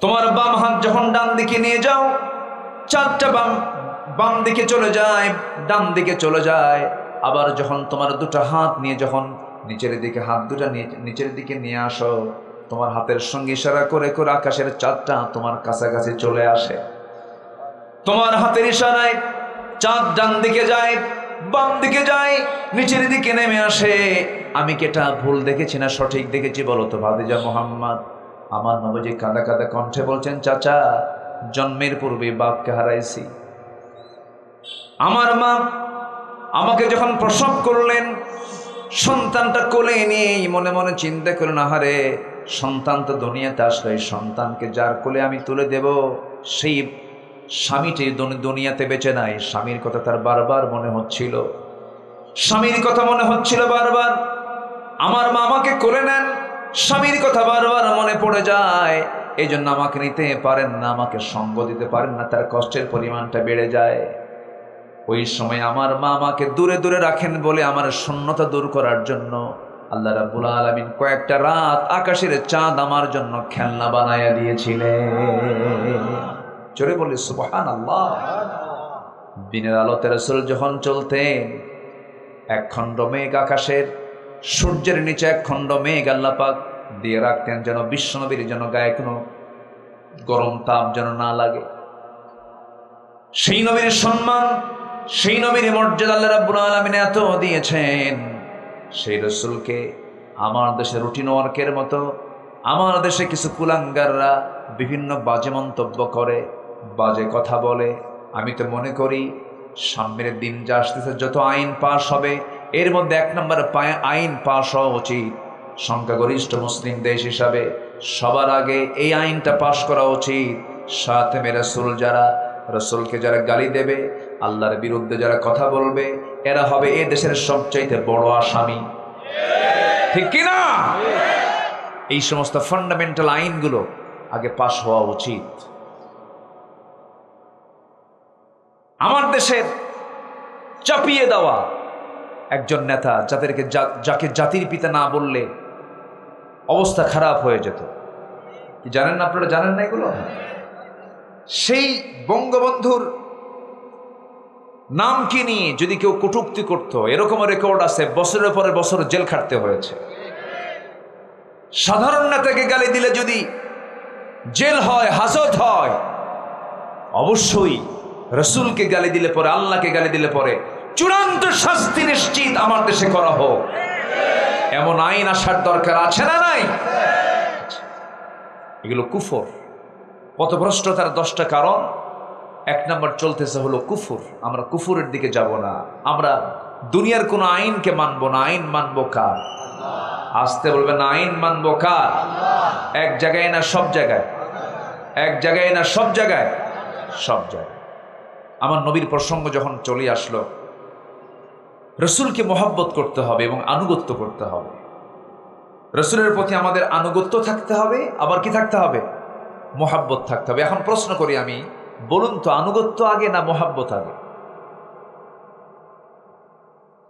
তোমার বাম হাত যখন ডান দিকে নিয়ে যাও, চাঁদটা বাম দিকে চলে যায়, ডান দিকে চলে যায়। আবার যখন তোমার দুটো হাত নিয়ে যখন নিচের দিকে হাত দুটা নিচের দিকে নিয়ে আসো, তোমার হাতের সঙ্গে ইশারা করে করে আকাশের চাঁদটা তোমার কাছাকাছি চলে আসে। তোমার হাতের ইশারায় চাঁদ ডান দিকে যায়, বাম দিকে যায়, নিচের দিকে নেমে আসে। আমি কি এটা ভুল দেখেছি না সঠিক দেখেছি বলো তো ভাতিজা মোহাম্মদ? আমার নবীজি কাঁদা কাঁদা কণ্ঠে বলছেন, চাচা, জন্মের পূর্বে বাপকে হারাইছি। আমার মা আমাকে যখন প্রসব করলেন, সন্তানটা কোলে নিয়ে মনে মনে চিন্তা করলেন, আহারে সন্তান তো দুনিয়াতে আসলো, এই সন্তানকে যার কোলে আমি তুলে দেব, সেই স্বামীটি দুনিয়াতে বেঁচে নাই। স্বামীর কথা তার বারবার মনে হচ্ছিল, স্বামীর কথা মনে হচ্ছিল বারবার। আমার মা আমাকে কোলে নেন, স্বামীর কথা বারবার মনে পড়ে যায়। এই জন্য আমাকে নিতে পারেন না, আমাকে সঙ্গ দিতে পারেন না, তার কষ্টের পরিমাণটা বেড়ে যায়। ওই সময় আমার মা আমাকে দূরে দূরে রাখেন বলে আমার শূন্যতা দূর করার জন্য আল্লাহ রাব্বুল আলামিন কয়েকটা রাত আকাশের চাঁদ আমার জন্য খেলনা বানায়া দিয়েছিলেন। জোরে বলি সুবহানাল্লাহ। দিনের আলোতে রাসূল যখন চলতেন, এক খণ্ড মেঘ আকাশের, সূর্যের নিচে এক খণ্ড মেঘ আল্লাহ পাক দিয়ে রাখতেন, যেন বিশ্বনবীর যেন গায়ে কোনো গরম তাপ যেন না লাগে। সেই নবীর সম্মান, সেই নবীর মর্যাদা আল্লাহ রাব্বুল আলামিন এত দিয়েছেন, সেই রাসূলকে আমার দেশে রুটিন ওয়ার্কের মতো আমার দেশে কিছু কুলাঙ্গাররা বিভিন্ন বাজে মন্তব্য করে, বাজে কথা বলে। আমি তো মনে করি সামনের দিন যা আসতেছে, যত আইন পাশ হবে, এর মধ্যে এক নম্বর আইন পাশ হওয়া উচিত সংখ্যাগরিষ্ঠ মুসলিম দেশ হিসাবে সবার আগে এই আইনটা পাশ করা উচিত, শাতেমে রাসূল যারা, রাসূলকে যারা গালি দেবে, আল্লাহর বিরুদ্ধে যারা কথা বলবে, এরা হবে এই দেশের সবচাইতে বড় আসামি। ঠিক কিনা? এই সমস্ত ফান্ডামেন্টাল আইনগুলো আগে পাশ হওয়া উচিত। আমার দেশের চাপিয়ে দেওয়া একজন নেতা, যাকে জাতির পিতা না বললে অবস্থা খারাপ হয়ে যেত, কি জানেন না আপনারা? জানেন না এগুলো? সেই বঙ্গবন্ধুর নাম কি নিয়ে যদি কেউ কটূক্তি করতো, এরকমও রেকর্ড আছে, বছরের পরে বছর জেল খাটতে হয়েছে। সাধারণ নেতাকে গালি দিলে যদি জেল হয়, হাজত হয়, অবশ্যই রাসূলকে গালি দিলে পরে, আল্লাহকে গালি দিলে পরে চূড়ান্ত শাস্তি নিশ্চিত আমার দেশে করা হোক, এমন আইন আসার দরকার আছে না নাই? এগুলো কুফর, পথভ্রষ্টতার 10টা কারণ। এক নম্বর চলতেছে হলো কুফর। আমরা কুফরের দিকে যাব না, আমরা দুনিয়ার কোন আইনকে মানবো না। আইন মানবো কার? আসতে বলবেন, আইন মানবো কার? এক জায়গায় না সব জায়গায়? এক জায়গায় না সব জায়গায়? সব জায়গায়। আমার নবীর প্রসঙ্গ যখন চলে আসলো, রাসূলকে মহব্বত করতে হবে এবং আনুগত্য করতে হবে। রাসূলের প্রতি আমাদের আনুগত্য থাকতে হবে, আবার কি থাকতে হবে? মহব্বত থাকতে হবে। এখন প্রশ্ন করি আমি, বলুন তো, আনুগত্য আগে না মহব্বত আগে?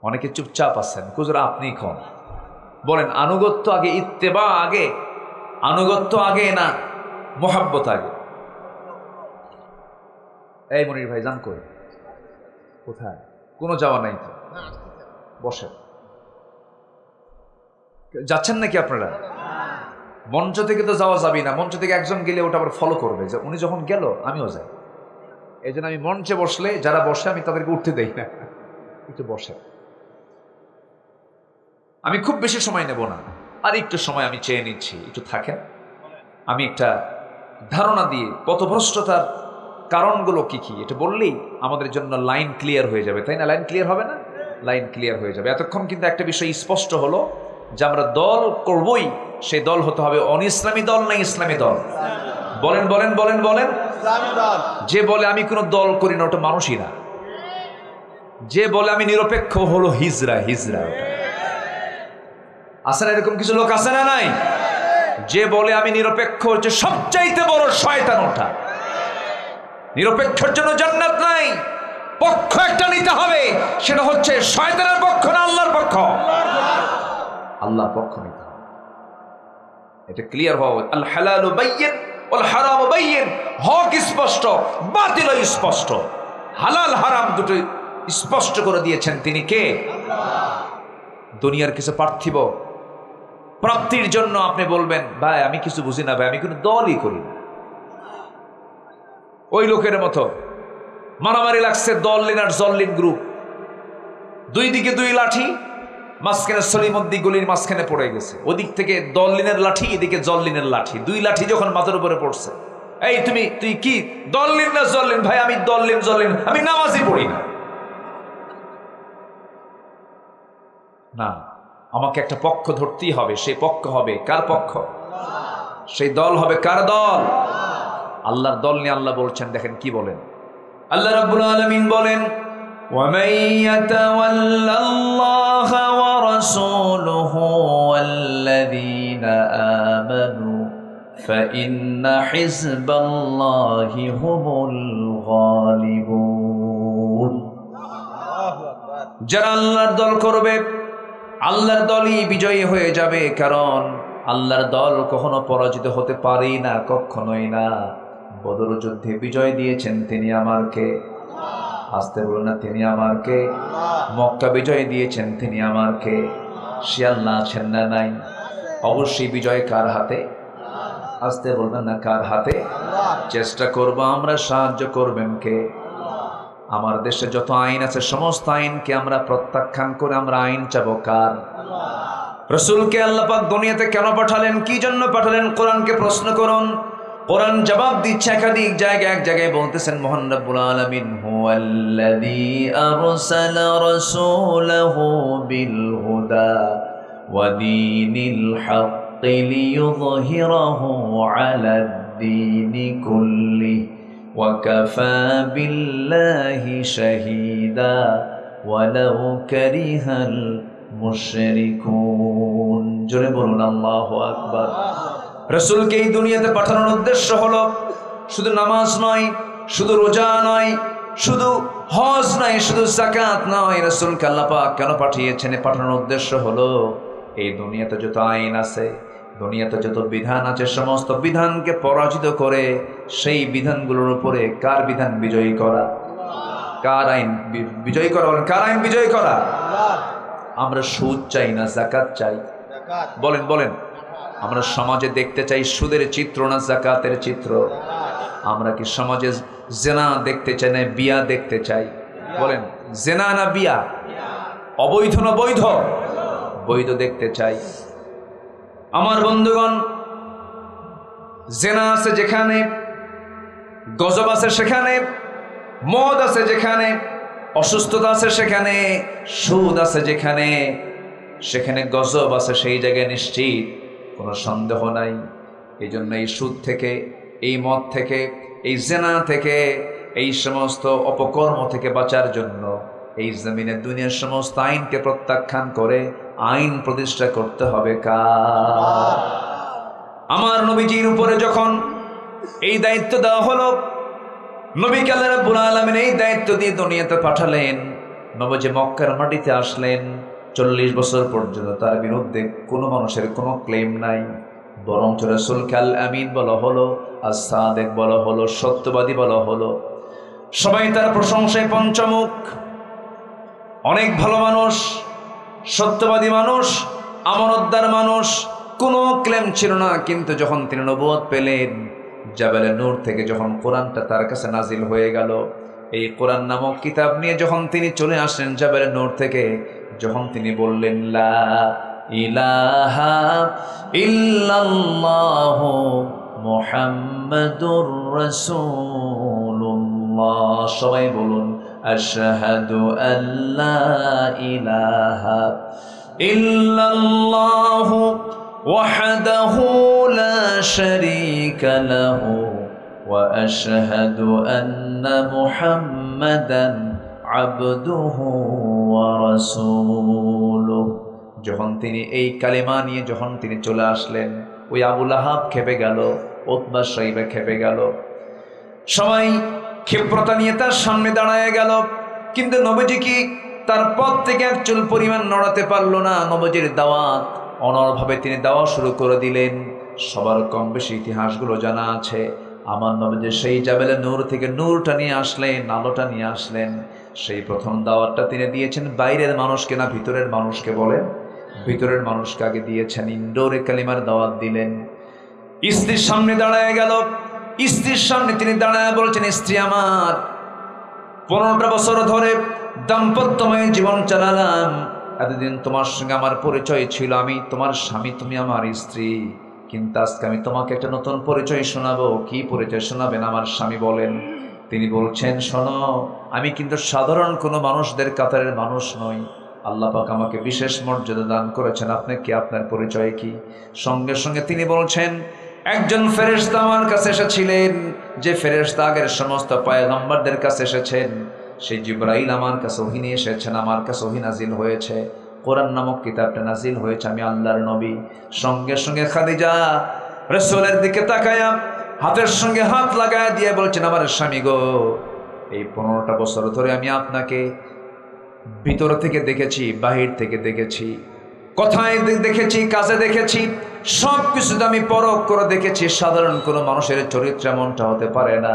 অনেকে চুপচাপ আছেন, হুজুর আপনি কোন? বলেন, আনুগত্য আগে, ইত্তেবা আগে, আনুগত্য আগে না মহব্বত আগে? এই মনির ভাই যান কই? কোথায়? কোনো যাওয়া নাই তো, বসেন। যাচ্ছেন নাকি আপনারা? মঞ্চ থেকে তো যাওয়া যাবে না, মঞ্চ থেকে একজন গেলে ওটা আবার ফলো করবে, যে উনি যখন গেল আমিও যাই। এই জন্য আমি মঞ্চে বসলে যারা বসে আমি তাদেরকে উঠতে দেই না, একটু বসে। আমি খুব বেশি সময় নেব না, আর একটু সময় আমি চেয়ে নিচ্ছি, একটু থাকেন। আমি একটা ধারণা দিয়ে পথভ্রষ্টতার কারণগুলো কি কি এটা বললেই আমাদের জন্য লাইন ক্লিয়ার হয়ে যাবে, তাই না? লাইন ক্লিয়ার হবে না? লাইন ক্লিয়ার হয়ে যাবে। এতক্ষণ কিন্তু একটা বিষয় স্পষ্ট হলো যে আমরা দল করবই, সেই দল হতে হবে অনিসলামী দল না ইসলামী দল? বলেন বলেন বলেন বলেন। যে বলে আমি কোনো দল করি না, ওটা মানুষই না। যে বলে আমি নিরপেক্ষ, হলো হিজরা। হিজরা ওটা আছে না? এরকম কিছু লোক আছে না নাই? যে বলে আমি নিরপেক্ষ, হচ্ছে সবচাইতে বড় শয়তান ওটা। নিরপেক্ষের জন্য জান্নাত নাই, পক্ষ একটা নিতে হবে, সেটা হচ্ছে শয়তানের পক্ষ না আল্লাহর পক্ষ? আল্লাহর পক্ষ নিতে হবে। এটা ক্লিয়ার হওয়া। আল হালালু বাইয়িন ওয়াল হারামু বাইয়িন। হক স্পষ্ট, বাতিল স্পষ্ট। হালাল হারাম দুটো স্পষ্ট করে দিয়েছেন। তিনি কে? দুনিয়ার কিছু পার্থিব প্রাপ্তির জন্য আপনি বলবেন ভাই আমি কিছু বুঝি না, ভাই আমি কোনো দলই করি না, ওই লোকের মতো মারামারি লাগছে দললিন আর জল্লিন গ্রুপ, দুই দিকে দুই লাঠি, মাঝখানে সলিমুদ্দি গলির মাঝখানে পড়ে গেছে, ওদিক থেকে দললিনের লাঠি, এদিকে জল্লিনের লাঠি, দুই লাঠি যখন মাথার উপরে পড়ছে, এই তুই কি দললিন না জল্লিন? ভাই আমি দললিন জল্লিন, আমি নামাজই পড়ি না। না, আমাকে একটা পক্ষ ধরতেই হবে, সেই পক্ষ হবে কার পক্ষ? সেই দল হবে কার দল? আল্লাহর দল নিয়ে আল্লাহ বলছেন, দেখেন কি বলেন আল্লাহ রাব্বুল আলামিন বলেন, وَمَن يَتَوَلَّ اللَّهَ وَرَسُولَهُ وَالَّذِينَ آمَنُوا فَإِنَّ حِزْبَ اللَّهِ هُمُ الْغَالِبُونَ। যারা আল্লাহর দল করবে, আল্লাহর দলই বিজয়ী হয়ে যাবে, কারণ আল্লাহর দল কখনো পরাজিত হতে পারে না, কখনোই না। বদর যুদ্ধে বিজয় দিয়েছেন তিনি আমার কে? আসতে বলুন না, তিনি আমার কে? মক্কা বিজয় দিয়েছেন তিনি আমার কে? সে আল্লাহ আছেন না নাই? অবশ্যই বিজয় কার হাতে? আসতে বলবেন না, কার হাতে? চেষ্টা করব আমরা, সাহায্য করবেন কে? আমার দেশে যত আইন আছে সমস্ত আইনকে আমরা প্রত্যাখ্যান করে আমরা আইন চাবো কার? রাসূলকে আল্লাহ পাক দুনিয়াতে কেন পাঠালেন, কি জন্য পাঠালেন? কোরআনকে প্রশ্ন করুন, কোরআন জবাব দিচ্ছে একাধিক জায়গায়। এক জায়গায় বলতেছেন মহান রব্বুল আলামিন, হুয়াল্লাযী আরসালা রাসূলাহু বিল হুদা ওয়া দীনিল হাক্কি লিইয়ুযহিরাহু আলাদ দীনি কুল্লিহি ওয়া কাফা বিল্লাহি শাহীদা ওয়ালাউ কারিহাল মুশরিকুন। জোরে বলুন আল্লাহু আকবার। রাসূলকে এই দুনিয়াতে পাঠানোর উদ্দেশ্য হলো শুধু নামাজ নয়, শুধু রোজা নয়, শুধু হজ নয়, শুধু যাকাত নয়। রাসূলকে আল্লাহ পাক কেন পাঠিয়েছেন? পাঠানোর উদ্দেশ্য হলো এই দুনিয়াতে যত আইন আছে, দুনিয়াতে যত বিধান আছে, সমস্ত বিধানকে পরাজিত করে সেই বিধানগুলোর উপরে কার বিধান বিজয়ী করা? কার আইন বিজয়ী করা? বলেন, কার আইন বিজয়ী করা? আমরা সুদ চাই না যাকাত চাই? বলেন বলেন। আমরা সমাজে দেখতে চাই সুদের চিত্র না যাকাতের চিত্র? আমরা কি সমাজে জেনা দেখতে চাই না বিয়া দেখতে চাই? বলেন, জেনা না বিয়া? অবৈধ না বৈধ? বৈধ দেখতে চাই। আমার বন্ধুগণ, জেনা আছে যেখানে, গজব আছে সেখানে, মদ আছে যেখানে, অসুস্থতা আছে সেখানে, সুদ আছে যেখানে, সেখানে গজব আছে সেই জায়গায় নিশ্চিত কোনো সন্দেহ নাই। এই জন্য এই সুদ থেকে, এই মদ থেকে, এই জেনা থেকে, এই সমস্ত অপকর্ম থেকে বাঁচার জন্য এই জমিনে দুনিয়ার সমস্ত আইনকে প্রত্যাখ্যান করে আইন প্রতিষ্ঠা করতে হবে কার? আমার নবীজির উপরে যখন এই দায়িত্ব দেওয়া হলো, নবীকে আল্লাহ রাব্বুল আলামিন এই দায়িত্ব দিয়ে দুনিয়াতে পাঠালেন। নবীজি মক্কার মাটিতে আসলেন, 40 বছর পর্যন্ত তার বিরুদ্ধে কোনো মানুষের কোনো ক্লেম নাই, বরং রাসূলকে আল আমিন বলা হলো, as-সাদিক বলা হলো, সত্যবাদী বলা হলো। সবাই তার প্রশংসায় পঞ্চমুখ। অনেক ভালো মানুষ, সত্যবাদী মানুষ, আমানতদার মানুষ, কোনো ক্লেম ছিল না। কিন্তু যখন তিনি নবুয়ত পেলেন, জাবালে নূর থেকে যখন কোরআনটা তার কাছে নাজিল হয়ে গেল, এই কোরআন নামক কিতাব নিয়ে যখন তিনি চলে আসলেন জাবালে নূর থেকে, যখন তিনি বললেন লা ইলাহা ইল্লাল্লাহু মুহাম্মাদুর রাসূলুল্লাহ, সবাই বলুন আশহাদু আল্লা ইলাহা ইল্লাল্লাহু ওয়াহদাহু লা শারীকা লাহু ওয়া আশহাদু আন্না মুহাম্মাদান আবদুহু ওয়া রাসূলুহু। যখন তিনি এই কালেমা নিয়ে যখন তিনি চলে আসলেন, ওই আবু লাহাব খেপে গেল, উতবা সাইবা খেপে গেল, সবাই ক্ষিপ্রতা নিয়ে তার সামনে দাঁড়ায় গেল। কিন্তু নবীজি কি তার পথ থেকে এক চুল পরিমাণ নড়াতে পারল না। নবীজির দাওয়াত অনড়ভাবে তিনি দেওয়া শুরু করে দিলেন। সবার কম বেশি ইতিহাসগুলো জানা আছে। আমার নবী সেই জাবেলে নূর থেকে নূরটা নিয়ে আসলেন, আলোটা নিয়ে আসলেন। সেই প্রথম দাওয়াতটা তিনি দিয়েছেন বাইরের মানুষকে না ভিতরের মানুষকে বলেন? ভিতরের মানুষকে আগে দিয়েছেন, ইনডোরে কালিমার দাওয়াত দিলেন। স্ত্রীর সামনে দাঁড়ায় গেল, স্ত্রীর সামনে তিনি দাঁড়ায় বলছেন, স্ত্রী আমার, 15টা বছর ধরে দাম্পত্যময় জীবন চালালাম, এতদিন তোমার সঙ্গে আমার পরিচয় ছিল, আমি তোমার স্বামী, তুমি আমার স্ত্রী, কিন্তু আজকে আমি তোমাকে একটা নতুন পরিচয় শোনাবো। কি পরিচয় শোনাবেন আমার স্বামী? বলেন। তিনি বলছেন, শোনো, আমি কিন্তু সাধারণ কোনো মানুষদের কাতারের মানুষ নই, আল্লাহ পাক আমাকে বিশেষ মর্যাদা দান করেছেন। আপনি কি, আপনার পরিচয় কি? সঙ্গে সঙ্গে তিনি বলছেন, একজন ফেরেশতা আমার কাছে এসেছিলেন, যে ফেরেশতা আগের সমস্ত পয়গম্বরদের কাছে এসেছেন, সেই জিবরাইল আমার কাছে ওহী নিয়ে এসেছেন, আমার কাছে ওহী নাজিল হয়েছে, কোরআন নামক কিতাবটা নাজিল হয়েছে, আমি আল্লাহর নবী। সঙ্গে সঙ্গে খাদিজা রাসূলের দিকে তাকায়া হাতের সঙ্গে হাত লাগায় দিয়ে বলছেন, আমার স্বামী গো, এই 15টা বছর ধরে আমি আপনাকে ভিতর থেকে দেখেছি, বাহির থেকে দেখেছি, কথায় দেখেছি, কাজে দেখেছি, সব কিছুতে আমি পরখ করে দেখেছি। সাধারণ কোনো মানুষের চরিত্র এমনটা হতে পারে না।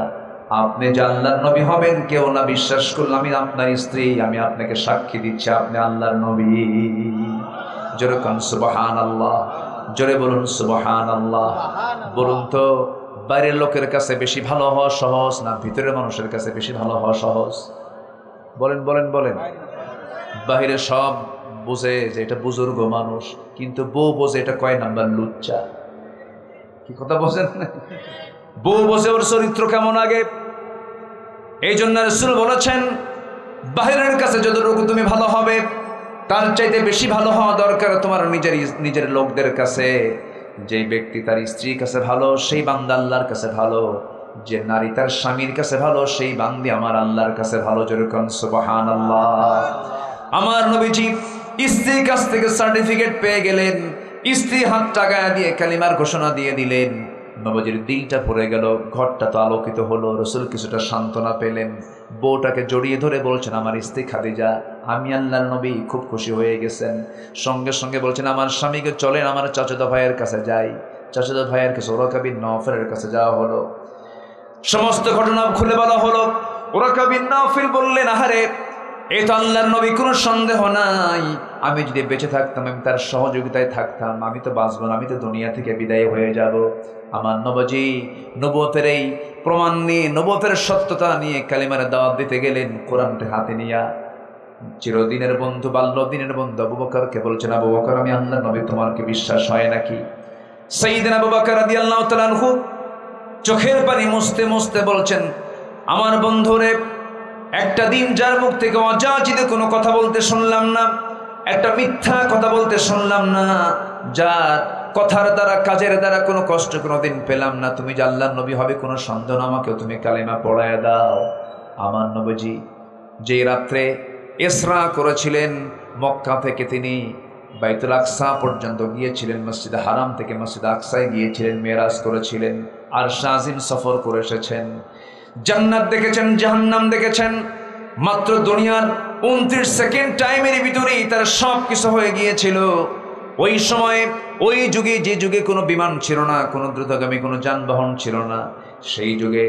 আপনি যে আল্লাহর নবী হবেন কেউ না বিশ্বাস করলে আমি আপনার স্ত্রী, আমি আপনাকে সাক্ষী দিচ্ছি আপনি আল্লাহর নবী। জোরে বলুন সুবহানাল্লাহ, জোরে বলুন সুবহানাল্লাহ। বলুন তো, বাইরের লোকের কাছে বেশি ভালো হওয়া সহজ না ভিতরের মানুষের কাছে বেশি ভালো হওয়া সহজ? বলেন বলেন বলেন। বাহিরে সব বোঝে যে এটা বুজুর্গ মানুষ, কিন্তু বউ বোঝে এটা কয় নাম্বার লুচ্চা। কি কথা বোঝেন? বউ বোঝে ওর চরিত্র কেমন আগে। এই জন্য রাসূল বলেছেন, বাহিরের কাছে যতটুকু তুমি ভালো হবে তার চাইতে বেশি ভালো হওয়া দরকার তোমার নিজের লোকদের কাছে। যে ব্যক্তি তার স্ত্রীর কাছে ভালো সেই বান্দা আল্লাহর কাছে ভালো, যে নারী তার স্বামীর কাছে ভালো সেই বান্দি আমার আল্লাহর কাছে ভালো। যেরকম সুবহানাল্লাহ। আমার নবীজি স্ত্রীর কাছ থেকে সার্টিফিকেট পেয়ে গেলেন, স্ত্রী হাত টাকায় দিয়ে কালিমার ঘোষণা দিয়ে দিলেন। নবীজির দিলটা পড়ে গেল, ঘরটা তো আলোকিত হলো। রাসূল কিছুটা সান্ত্বনা পেলেন, বউটাকে জড়িয়ে ধরে বলছেন, আমার স্ত্রী খাদিজা, আমি আল্লাহর নবী, খুব খুশি হয়ে গেছেন। সঙ্গে সঙ্গে বলছেন, আমার স্বামীকে চলেন আমার চাচাতো ভাইয়ের কাছে যাই। চাচাতো ভাইয়ের কাছে ওরাকা বিন নওফলের কাছে যাওয়া হলো, সমস্ত ঘটনা খুলে বলা হলো। ওরাকা বিন নওফল বললেন, আহারে, এই তো আল্লাহর নবী, কোনো সন্দেহ নাই, আমি যদি বেঁচে থাকতাম, আমি তার সহযোগিতায় থাকতাম, আমি তো বাঁচব না, আমি তো দুনিয়া থেকে বিদায় হয়ে যাব। আমার নবীজি নবুয়তের এই প্রমাণ নিয়ে, নবুয়তের সত্যতা নিয়ে কালিমার দাওয়াত দিতে গেলেন, কোরআনটা হাতে নিয়া। চিরদিনের বন্ধু, বাল্যদিনের বন্ধু আবু বকরকে বলছেন, আবু বকর, আমি আল্লাহর নবী, তোমার কি বিশ্বাস হয় নাকি? সাইয়েদনা আবু বকর রাদিয়াল্লাহু তাআলা আনহু চোখের পানি মুছতে মুছতে বলছেন, আমার বন্ধুরে, একটা দিন যার মুখ থেকে অযাচিত কোনো কথা বলতে শুনলাম না, একটা মিথ্যা কথা বলতে শুনলাম না, যার কথার দ্বারা কাজের দ্বারা কোনো কষ্ট কোনোদিন পেলাম না, তুমি যে আল্লাহর নবী হবে কোনো সন্দেহ না, আমাকেও তুমি কালেমা পড়ায় দাও। আমার নবীজি যে রাত্রে ইসরা করেছিলেন, মক্কা থেকে তিনি বাইতুল আকসা পর্যন্ত গিয়েছিলেন, মসজিদ হারাম থেকে মসজিদ আকসায় গিয়েছিলেন, মেরাজ করেছিলেন, আর শাজিম সফর করে এসেছেন, জান্নাত দেখেছেন, জাহান্নাম দেখেছেন। মাত্র দুনিয়ার 29 সেকেন্ড টাইমের ভিতরেই তার সব কিছু হয়ে গিয়েছিল। ওই সময়ে, ওই যুগে, যে যুগে কোনো বিমান ছিল না, কোনো দ্রুতগামী কোনো যানবাহন ছিল না, সেই যুগে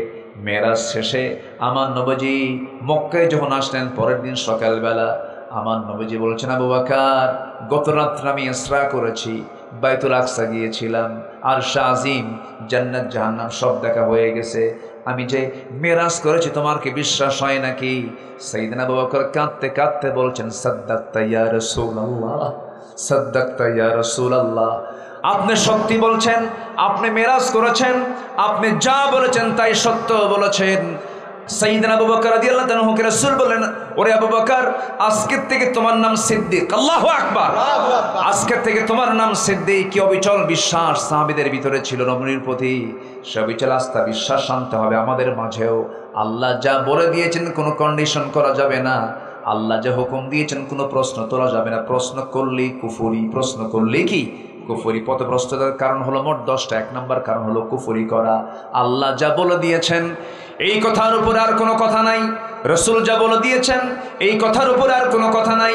মেরাজ শেষে আমার নবীজি মক্কায় যখন আসলেন, পরের দিন সকালবেলা আমার নবীজি বলছেন, আবু বকর, গত রাত্রে আমি ইসরা করেছি, বাইতুল আকসা গিয়েছিলাম, আর শাজিম, জান্নাত জাহান্নাম সব দেখা হয়ে গেছে, আমি যে মেরাজ করেছি তোমার কি বিশ্বাস হয় নাকি? সাইয়েদনা আবু বকর কাঁদতে কাঁদতে বলছেন, সাদ্দাকতা ইয়া রাসূলুল্লাহ, সাদ্দাকতা ইয়া রাসূলুল্লাহ, আপনি সত্যি বলছেন, আপনি মেরাজ করেছেন, আপনি যা বলেছেন তাই সত্য বলেছেন। সাইয়েদনা আবু বকর রাদিয়াল্লাহু তাআলা কে রাসূল বলেন, ওরে আবু বকর, আজকের থেকে তোমার নাম সিদ্দিক। আল্লাহু আকবার। আজকের থেকে তোমার নাম সিদ্দিক। কি অবিচল বিশ্বাস সাহাবীদের ভিতরে ছিল নবীর প্রতি, সে অবিচল আস্থা বিশ্বাস আনতে হবে আমাদের মাঝেও। আল্লাহ যা বলে দিয়েছেন কোনো কন্ডিশন করা যাবে না, আল্লাহ যা হুকুম দিয়েছেন কোনো প্রশ্ন তোলা যাবে না। প্রশ্ন করলেই কুফরি, প্রশ্ন করলেই কি কুফরি। পথভ্রষ্টতার কারণ হলো মোট 10টা। 1 নম্বর কারণ হলো কুফরি করা। আল্লাহ যা বলে দিয়েছেন এই কথার উপর আর কোনো কথা নাই, রাসূল যা বলে দিয়েছেন এই কথার উপর আর কোনো কথা নাই।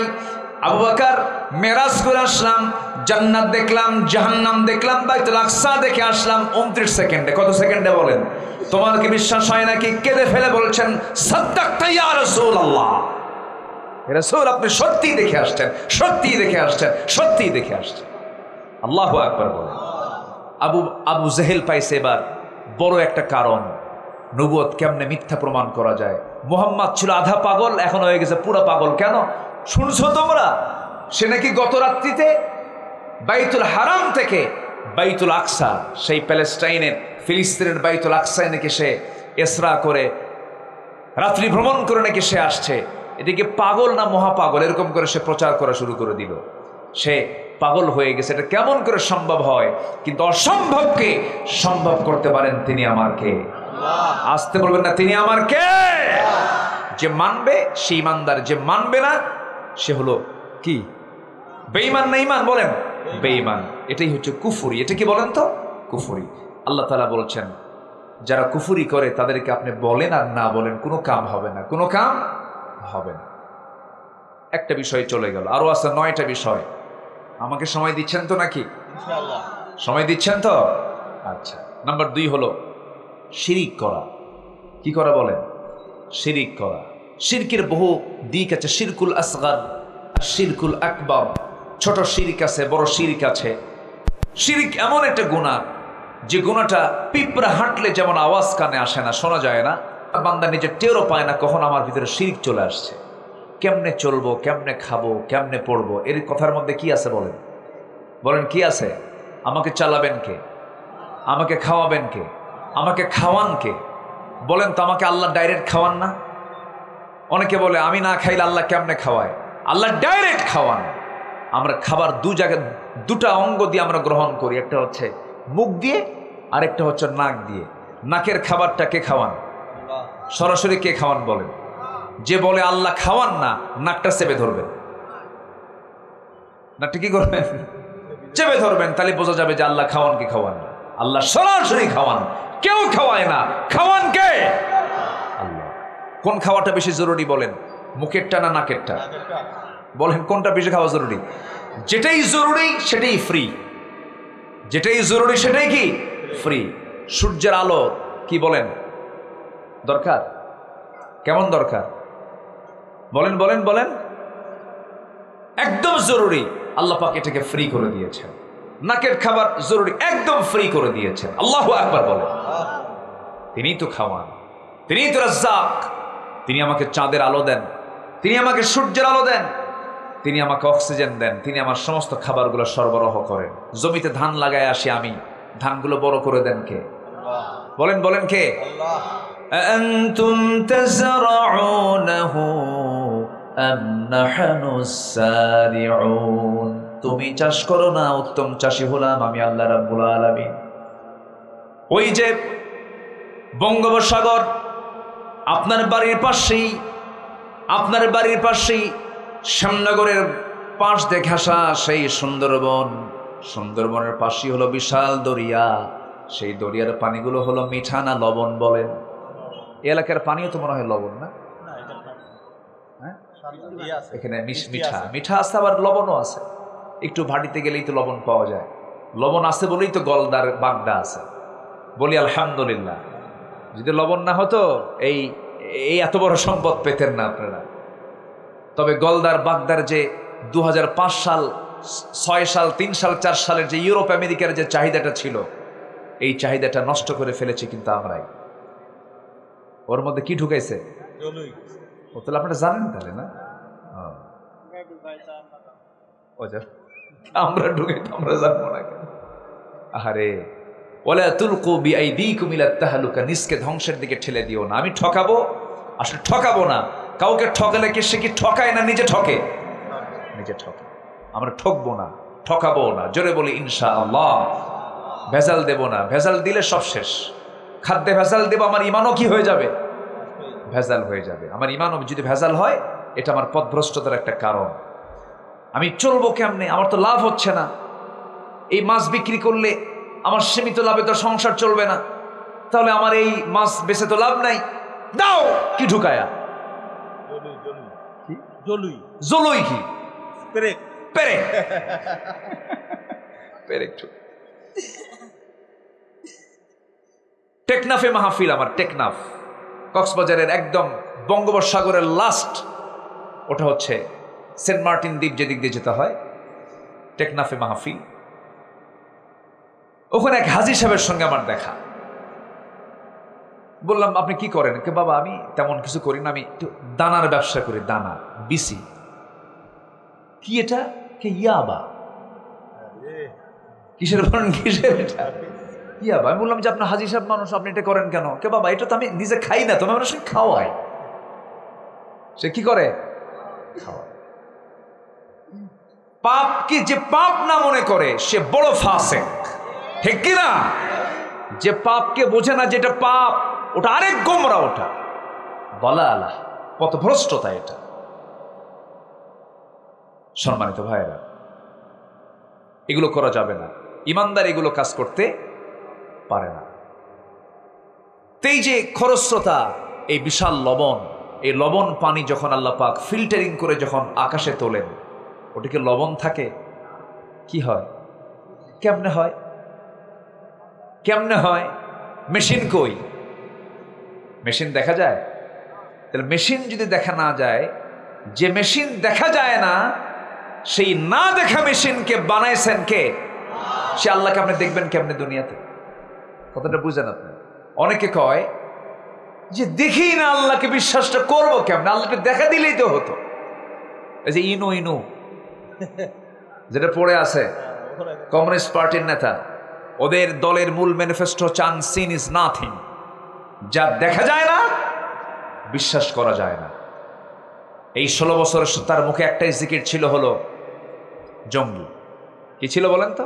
আবু বকর মেরাজ করে আসলাম, জান্নাত দেখলাম, জাহান্নাম দেখলাম, বাইতুল আকসা দেখে আসলাম 29 সেকেন্ডে। কত সেকেন্ডে বলেন? তোমার কি বিশ্বাস হয় নাকি? কেঁদে ফেলে বলছেন সাদ্দাকতা ইয়া রাসূলুল্লাহ, রাসূল আপনি সত্যিই দেখে আসছেন, সত্যিই দেখে আসছেন, সত্যিই দেখে আসছেন। আল্লাহু আকবার বলেন। আবু জেহেল পাইছে এবার বড় একটা কারণ, নবুয়ত কেমনে মিথ্যা প্রমাণ করা যায়। মুহাম্মদ ছিল আধা পাগল, এখন হয়ে গেছে পুরো পাগল। কেন শুনছো তোমরা? সে নাকি গত রাত্রিতে বাইতুল হারাম থেকে বাইতুল আকসা, সেই প্যালেস্টাইনের ফিলিস্তিনের বাইতুল আকসায় নাকি সে ইসরা করে রাত্রি ভ্রমণ করে নাকি সে আসছে। এদিকে পাগল না মহাপাগল এরকম করে সে প্রচার করা শুরু করে দিল। সে পাগল হয়ে গেছে, এটা কেমন করে সম্ভব হয়? কিন্তু অসম্ভবকে সম্ভব করতে পারেন তিনি আমার কে? আসতে বলবেন না, তিনি আমার কে? যে মানবে সে ইমানদার, যে মানবে না সে হলো কি? বেঈমান না ঈমান? বলেন বেঈমান। এটাই হচ্ছে কুফরি। এটা কি বলেন তো? কুফরি। আল্লাহ তাআলা বলছেন যারা কুফরি করে তাদেরকে আপনি বলেন আর না বলেন কোনো কাম হবে না, কোনো কাম হবে না। একটা বিষয় চলে গেল, আরো আছে 9টা বিষয়। আমাকে সময় দিচ্ছেন তো নাকি? ইনশাআল্লাহ সময় দিচ্ছেন তো? আচ্ছা, নাম্বার 2 হলো শিরিক করা। কি করা বলেন? শিরিক করা। শিরকের বহু দিক আছে, শিরকুল আসগার, শিরকুল আকবার। ছোট শিরিক আছে, বড় শিরিক আছে। শিরিক এমন একটা গুনাহ যে গুনাহটা পিঁপড়া হাঁটলে যেমন আওয়াজ কানে আসে না, শোনা যায় না, বান্দা নিজে টেরও পায় না কখন আমার ভিতরে শিরিক চলে আসছে। কেমনে চলবো, কেমনে খাবো, কেমনে পড়বো, এর কথার মধ্যে কি আছে বলেন? বলেন কি আছে? আমাকে চালাবেন কে? আমাকে খাওয়াবেন কে? আমাকে খাওয়ান কে? বলেন তো, আমাকে আল্লাহ ডাইরেক্ট খাওয়ান না? অনেকে বলে আমি না খাইলে আল্লাহ কেমনে খাওয়ায়? আল্লাহ ডাইরেক্ট খাওয়ান। আমরা খাবার দুটা অঙ্গ দিয়ে আমরা গ্রহণ করি, একটা হচ্ছে মুখ দিয়ে, আরেকটা হচ্ছে নাক দিয়ে। নাকের খাবারটা কে খাওয়ান? সরাসরি কে খাওয়ান বলেন? যে বলে আল্লাহ খাওয়ান না, নাকটা চেপে ধরবেন। নাকটা কি করবেন? চেপে ধরবেন, তাহলে বোঝা যাবে যে আল্লাহ খাওয়ান কি খাওয়ান না। আল্লাহ সরাসরি খাওয়ান, কেউ খাওয়ায় না। খাওয়ান কে? আল্লাহ। কোন খাওয়াটা বেশি জরুরি বলেন? মুখেরটা না নাকেরটা? বলেন কোনটা বেশি খাওয়া জরুরি? যেটাই জরুরি সেটাই ফ্রি, যেটাই জরুরি সেটাই কি ফ্রি। সূর্যের আলো কি বলেন দরকার? কেমন দরকার? বলেন বলেন বলেন। একদম জরুরি, আল্লাহ পাক এটাকে ফ্রি করে দিয়েছেন। নাকের খাবার জরুরি, একদম ফ্রি করে দিয়েছেন। আল্লাহু আকবার বলেন। তিনিই তো খাওয়ান, তিনিই তো রাজ্জাক। তিনি আমাকে চাঁদের আলো দেন, তিনি আমাকে সূর্যের আলো দেন, তিনি আমাকে অক্সিজেন দেন, তিনি আমার সমস্ত খাবারগুলো সরবরাহ করেন। জমিতে ধান লাগায় আসি আমি, ধানগুলো বড় করে দেন কে? বলেন বলেন কে? আল্লাহ। আনতুম তাযরাউনাহু আম নাহনুস সারিউন। তুমি চাষ করো না, উত্তম চাষী হলাম আমি আল্লাহ রাব্বুল আলামিন। ওই যে বঙ্গোপসাগর আপনার বাড়ির পাশেই, আপনার বাড়ির পাশেই শ্যামনগরের পাশ দিয়ে ঘেঁষা সেই সুন্দরবন, সুন্দরবনের পাশেই হলো বিশাল দরিয়া। সেই দরিয়ার পানিগুলো হলো মিঠা না লবণ বলেন? এই এলাকার পানিও তো মনে হয় লবণ না? হ্যাঁ, এখানে মিঠা মিঠা আছে, আবার লবণও আছে। একটু ভাটিতে গেলেই তো লবণ পাওয়া যায়। লবণ আছে বলেই তো গলদার বাগদা আছে। বলি আলহামদুলিল্লাহ। যদি লবণ না হতো এই এত বড় সম্পদ পেতেন না আপনারা। তবে গলদার বাগদার যে 2005 সাল, 6 সাল, 3 সাল, 4 সালের যে ইউরোপ আমেরিকার যে চাহিদাটা ছিল, এই চাহিদাটা নষ্ট করে ফেলেছি কিন্তু আমরাই। ওর মধ্যে কি ঢুকাইছে? ও তাহলে আপনারা জানেন তাহলে না? আমরা ঢুকাই তো আমরা জানবো না কেন? আহারে, ওয়ালা তুলকু বিআইদিকুম ইলা তাহলুকা, নিজকে ধ্বংসের দিকে ঠেলে দিও না। আমি ঠকাবো? আসলে ঠকাবো না। কাউকে ঠকালে কি সে কি ঠকায় না নিজে ঠকে? নিজে ঠকে। আমরা ঠকবো না, ঠকাবো না। জোরে বলি ইনশাআল্লাহ। ভেজাল দেব না, ভেজাল দিলে সব শেষ। খাদ্যে ভেজাল দেব, আমার ইমানও কি হয়ে যাবে? ভেজাল হয়ে যাবে। আমার ইমানও যদি ভেজাল হয়, এটা আমার পথভ্রষ্টতার একটা কারণ। আমি চলবো কেমনে? আমার তো লাভ হচ্ছে না। এই মাছ বিক্রি করলে আমার সীমিত লাভে তো সংসার চলবে না, তাহলে আমার এই মাছ বেচে তো লাভ নাই। দাও কি ঢুকায়া? জলুই কি? পেরেক। পেরেক। টেকনাফে মাহফিল আমার, টেকনাফ কক্সবাজারের একদম বঙ্গোপসাগরের লাস্ট, ওটা হচ্ছে সেন্ট মার্টিন দ্বীপ যেদিক দিয়ে যেতে হয়, টেকনাফে মাহফিল। ওখানে এক হাজী সাহেবের সঙ্গে আমার দেখা। বললাম আপনি কি করেন? কে বাবা আমি তেমন কিছু করি না, আমি একটু দানার ব্যবসা করি, দানা বিসি। কি এটা? কে ইয়াবা? কিসের বলেন, কিসের এটা? ইয়াবা। আমি বললাম যে আপনার হাজী সাহেব মানুষ, আপনি এটা করেন কেন? কে বাবা এটা তো আমি নিজে খাই না, তুমি আমার সঙ্গে খাওয়াই। সে কি করে? খাওয়ায়। পাপ কি যে পাপ না মনে করে সে বড় ফাসিক, ঠিক কিনা? যে পাপকে বোঝে না যেটা পাপ, ওটা আরেক গোমরা, ওটা বলা আল্লাহ পথভ্রষ্টতা। এটা সম্মানিত ভাইয়েরা, এগুলো করা যাবে না। ইমানদার এগুলো কাজ করতে পারে না। এই যে খরস্রোতা, এই বিশাল লবণ, এই লবণ পানি যখন আল্লাহ পাক ফিল্টারিং করে যখন আকাশে তোলেন, ওটাকে লবণ থাকে? কি হয়? কেমনে হয়? কেমনে হয়? মেশিন কই? মেশিন দেখা যায়? তাহলে মেশিন যদি দেখা না যায়, যে মেশিন দেখা যায় না, সেই না দেখা মেশিনকে বানাইছেন কে? সে আল্লাহকে আপনি দেখবেন কেমনে দুনিয়াতে? কথাটা বুঝেন আপনি? অনেকে কয় যে দেখি না আল্লাহকে, বিশ্বাসটা করবো কেমনে? আল্লাহকে দেখা দিলেই তো হতো। এই যে ইনু ইনু যেটা পড়ে আছে, কমিউনিস্ট পার্টির নেতা, ওদের দলের মূল ম্যানিফেস্টো হচ্ছে আনসিন ইজ নাথিং, যা দেখা যায় না বিশ্বাস করা যায় না। এই 16 বছরের তার মুখে একটাই জিকির ছিল, হলো জঙ্গি। কি ছিল বলেন তো?